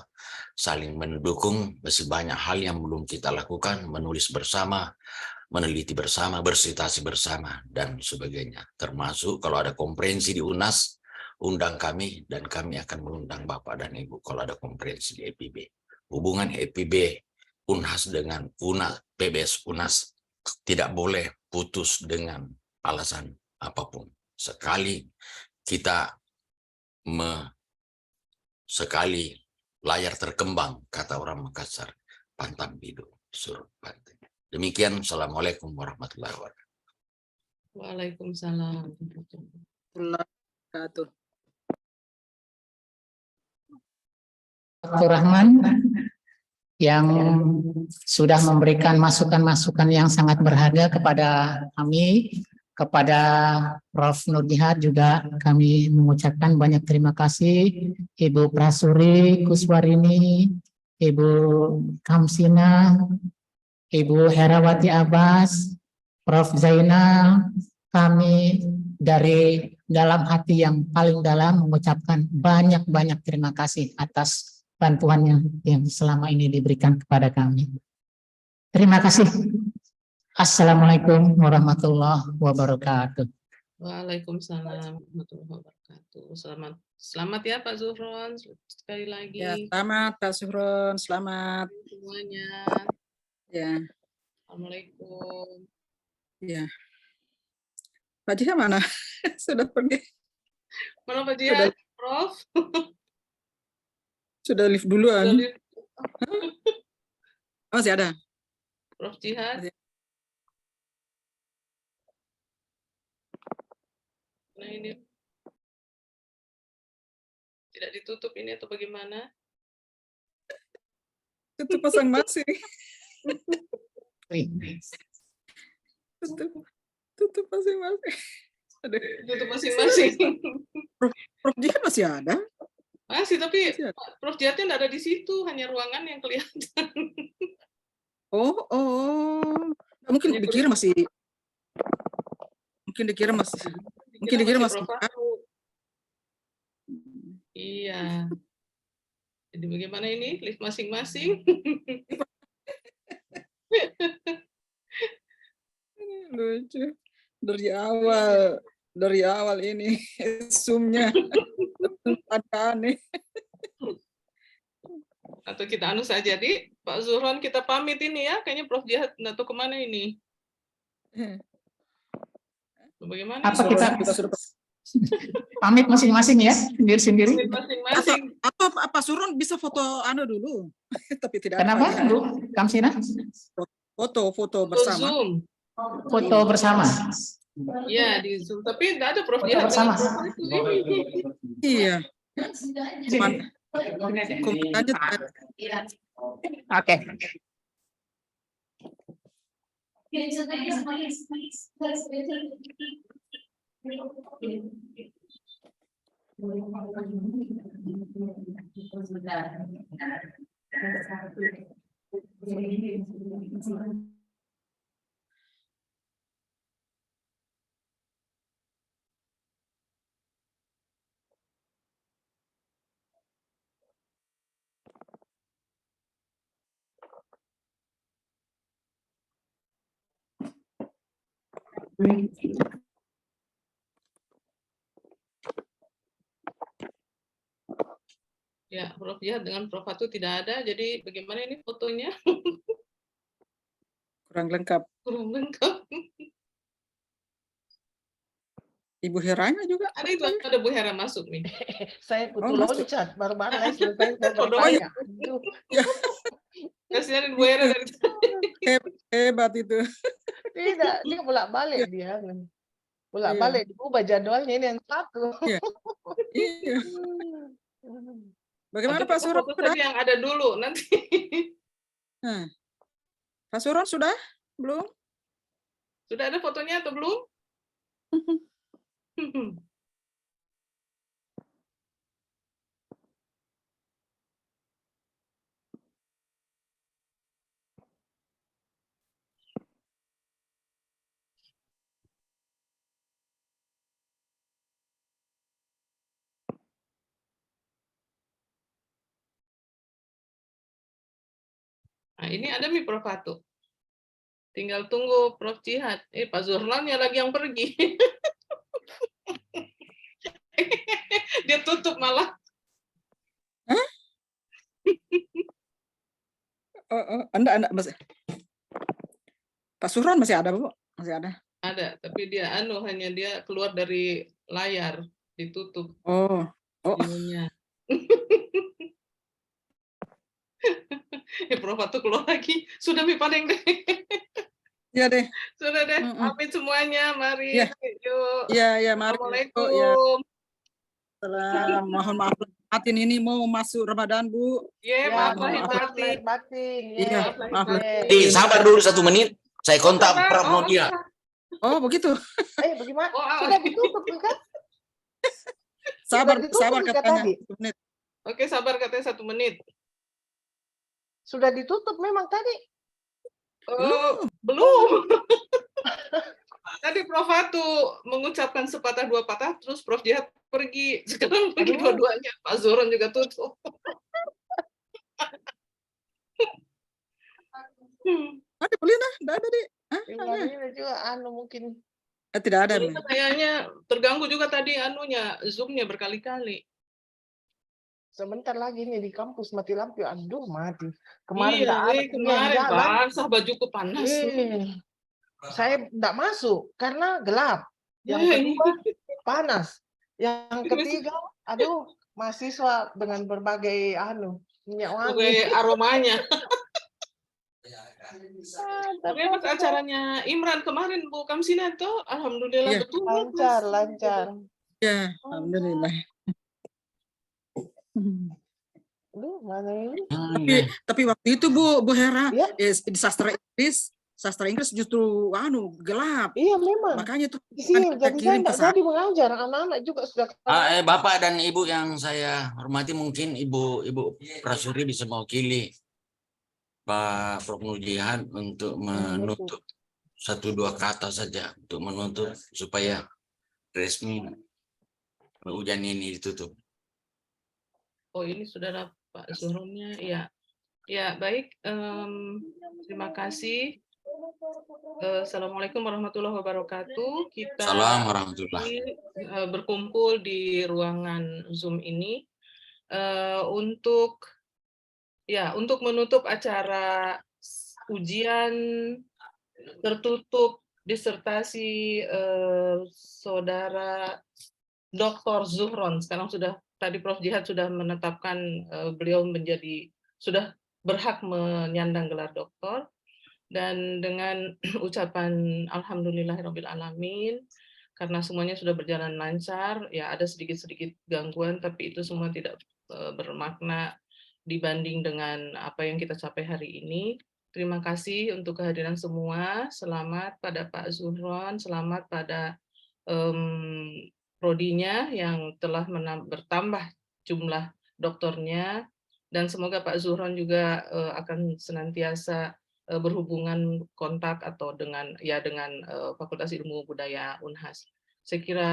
saling mendukung. Masih banyak hal yang belum kita lakukan, menulis bersama, meneliti bersama, bersitasi bersama, dan sebagainya. Termasuk kalau ada konferensi di UNAS, undang kami, dan kami akan mengundang Bapak dan Ibu kalau ada konferensi di FIB. Hubungan FIB UNAS dengan PBS UNAS tidak boleh putus dengan alasan apapun. sekali kita sekali layar terkembang, kata orang Makassar, pantang bidu surut pantai. Demikian, Assalamualaikum warahmatullahi wabarakatuh. Waalaikumsalam. Wabarakatuh. Dr. Rahman yang sudah memberikan masukan-masukan yang sangat berharga kepada kami, kepada Prof. Nur Jihad juga kami mengucapkan banyak terima kasih. Ibu Prasuri Kuswarini, Ibu Kamsina, Ibu Herawati Abbas, Prof. Zainal, kami dari dalam hati yang paling dalam mengucapkan banyak-banyak terima kasih atas bantuan yang selama ini diberikan kepada kami. Terima kasih. Assalamualaikum warahmatullahi wabarakatuh. Waalaikumsalam warahmatullahi wabarakatuh. Selamat ya Pak Zuhron, sekali lagi. Ya, selamat Pak Zuhron, selamat Semuanya. ya. Assalamualaikum. Ya. Pak Jihad mana? Sudah pergi. Mana Pak Jihad, Prof? Sudah lift duluan. Sudah lift. Masih ada. Prof Jihad. Nah ini tidak ditutup ini atau bagaimana? Tutup masing-masing. Tutup masing-masing. Tutup masing-masing. Prof Jihad masih ada? Masih, tapi Prof Jihadnya tidak ada di situ, hanya ruangan yang kelihatan. Mungkin dikira masih Iya. Jadi bagaimana ini lift masing-masing? Lucu. Dari awal ini zoom-nya ada aneh. Atau kita anu saja, di Pak Zuhron kita pamit ini ya, kayaknya Prof Jihad nggak tahu kemana ini. Bagaimana? Apa kita sudah pamit masing-masing ya, sendiri-sendiri. Masing-masing. Apa Zuhron bisa foto anu dulu? Tapi tidak. Kenapa, Bu Kamsina? Foto bersama. Zoom. Foto bersama. Iya, di Zoom. Tapi nggak ada Prof Jihad. Bersama. Iya. Cuman komentarnya Oke. Ya, Prof Jihad dengan Prof Fatu tidak ada, jadi bagaimana ini fotonya? kurang lengkap. Kurang lengkap. Ibu Heranya juga. Ada itu, ada Bu Hera masuk nih. Saya butuh loncat, baru-baru selesai. Kasihanin Bu Hera dari Hebat itu. Tidak, dia bolak-balik dia. Bolak-balik, diubah jadwalnya ini yang satu. Iya. Bagaimana Pak Suron? Tadi yang ada dulu nanti. Pak Suron sudah? Belum? Sudah ada fotonya atau belum? Nah, ini ada nih Prof Fatu. Tinggal tunggu Prof Jihad. Pak Zuhronnya lagi yang pergi. Dia tutup malah. Anda masih. Pak Suron masih ada, Bu? Masih ada. Ada, tapi dia hanya dia keluar dari layar, ditutup Oh, view-nya. Prof tuh keluar lagi. Sudah Mi Padeng deh. iya deh. Sudah deh. Mm-mm. Pamit semuanya. Mari. Iya. Yuk. Iya, mari. Oh, ya. Assalamualaikum. Salam. Mohon maaf batin, ini mau masuk Ramadan, Bu. Ya, Ya, maaf mohon lahir maaf. maaf batin. lahir batin. Iya, Maaf lahir maaf lahir batin. Sabar dulu 1 menit. Saya kontak Sabar. Prof Nurjihat. Oh, begitu. Bagaimana? Oh, Sudah ditutup kan? Sabar, ditutup sabar juga katanya. tadi. 1 menit. Oke, sabar katanya 1 menit. Sudah ditutup memang tadi. Belum. Tadi Prof Fatu mengucapkan sepatah 2 patah, terus Prof Jihat pergi. Sekarang pergi Aduh. dua-duanya. Pak Zuhron juga tutup. Ada boleh nah, enggak ada deh. Ini juga mungkin. Tidak ada. Ini kayaknya terganggu juga tadi Zoom-nya berkali-kali. Sebentar lagi nih di kampus mati lampu. Aduh, mati. Kemarin Iya, nggak ada kemarin jalan. basah bajuku panas. Saya nggak masuk karena gelap. Yang kedua panas. Yang ketiga, aduh, mahasiswa dengan berbagai minyak wangi. Sebagai aromanya. Tapi pas acaranya Imran kemarin Bu Kamsina tuh, alhamdulillah Iya. betul. Lancar. Ya, alhamdulillah. Aduh, mana ini? Tapi waktu itu Bu Hera, Ya. di sastra Inggris justru gelap. Iya, memang. Makanya tuh Di sini kita jadi saya kirim nggak pesan. jadi mengajar, anak-anak juga sudah. Bapak dan Ibu yang saya hormati, mungkin Ibu Prasuri bisa mewakili Pak Prof Nurjihat untuk menutup 1-2 kata saja untuk menutup supaya resmi ujian ini ditutup. Oh, ini sudah ada Pak Zuhronnya. Ya. Ya, baik. Terima kasih. Assalamualaikum warahmatullahi wabarakatuh. Kita Salam warahmatullahi. Berkumpul di ruangan Zoom ini untuk menutup acara ujian tertutup disertasi Saudara Dr. Zuhron. Sekarang tadi Prof Jihat sudah menetapkan beliau sudah berhak menyandang gelar doktor. Dan dengan ucapan alhamdulillahirabbil alamin, karena semuanya sudah berjalan lancar, ya ada sedikit-sedikit gangguan, tapi itu semua tidak bermakna dibanding dengan apa yang kita capai hari ini. Terima kasih untuk kehadiran semua. Selamat pada Pak Zuhron, selamat pada prodinya yang telah bertambah jumlah doktornya, dan semoga Pak Zuhron juga akan senantiasa berhubungan kontak atau dengan Fakultas Ilmu Budaya Unhas. Saya kira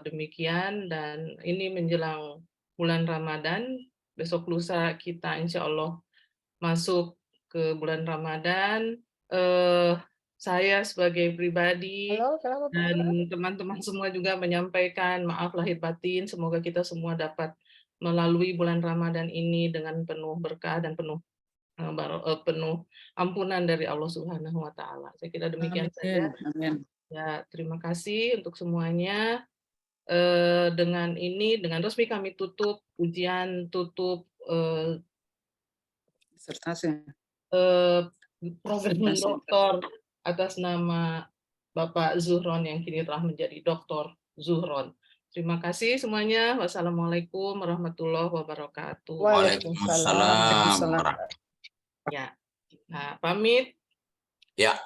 demikian, dan ini menjelang bulan Ramadan, besok lusa kita insya Allah masuk ke bulan Ramadan. Saya sebagai pribadi dan teman-teman semua juga menyampaikan maaf lahir batin. Semoga kita semua dapat melalui bulan Ramadan ini dengan penuh berkah dan penuh ampunan dari Allah Subhanahu wa Ta'ala. Saya kira demikian saja. Amin. Ya, terima kasih untuk semuanya. Dengan resmi kami tutup ujian, tutup Disertasi. program doktor atas nama Bapak Zuhron yang kini telah menjadi Dr. Zuhron. Terima kasih semuanya. Wassalamualaikum warahmatullahi wabarakatuh. Waalaikumsalam. Ya, nah, pamit. Ya.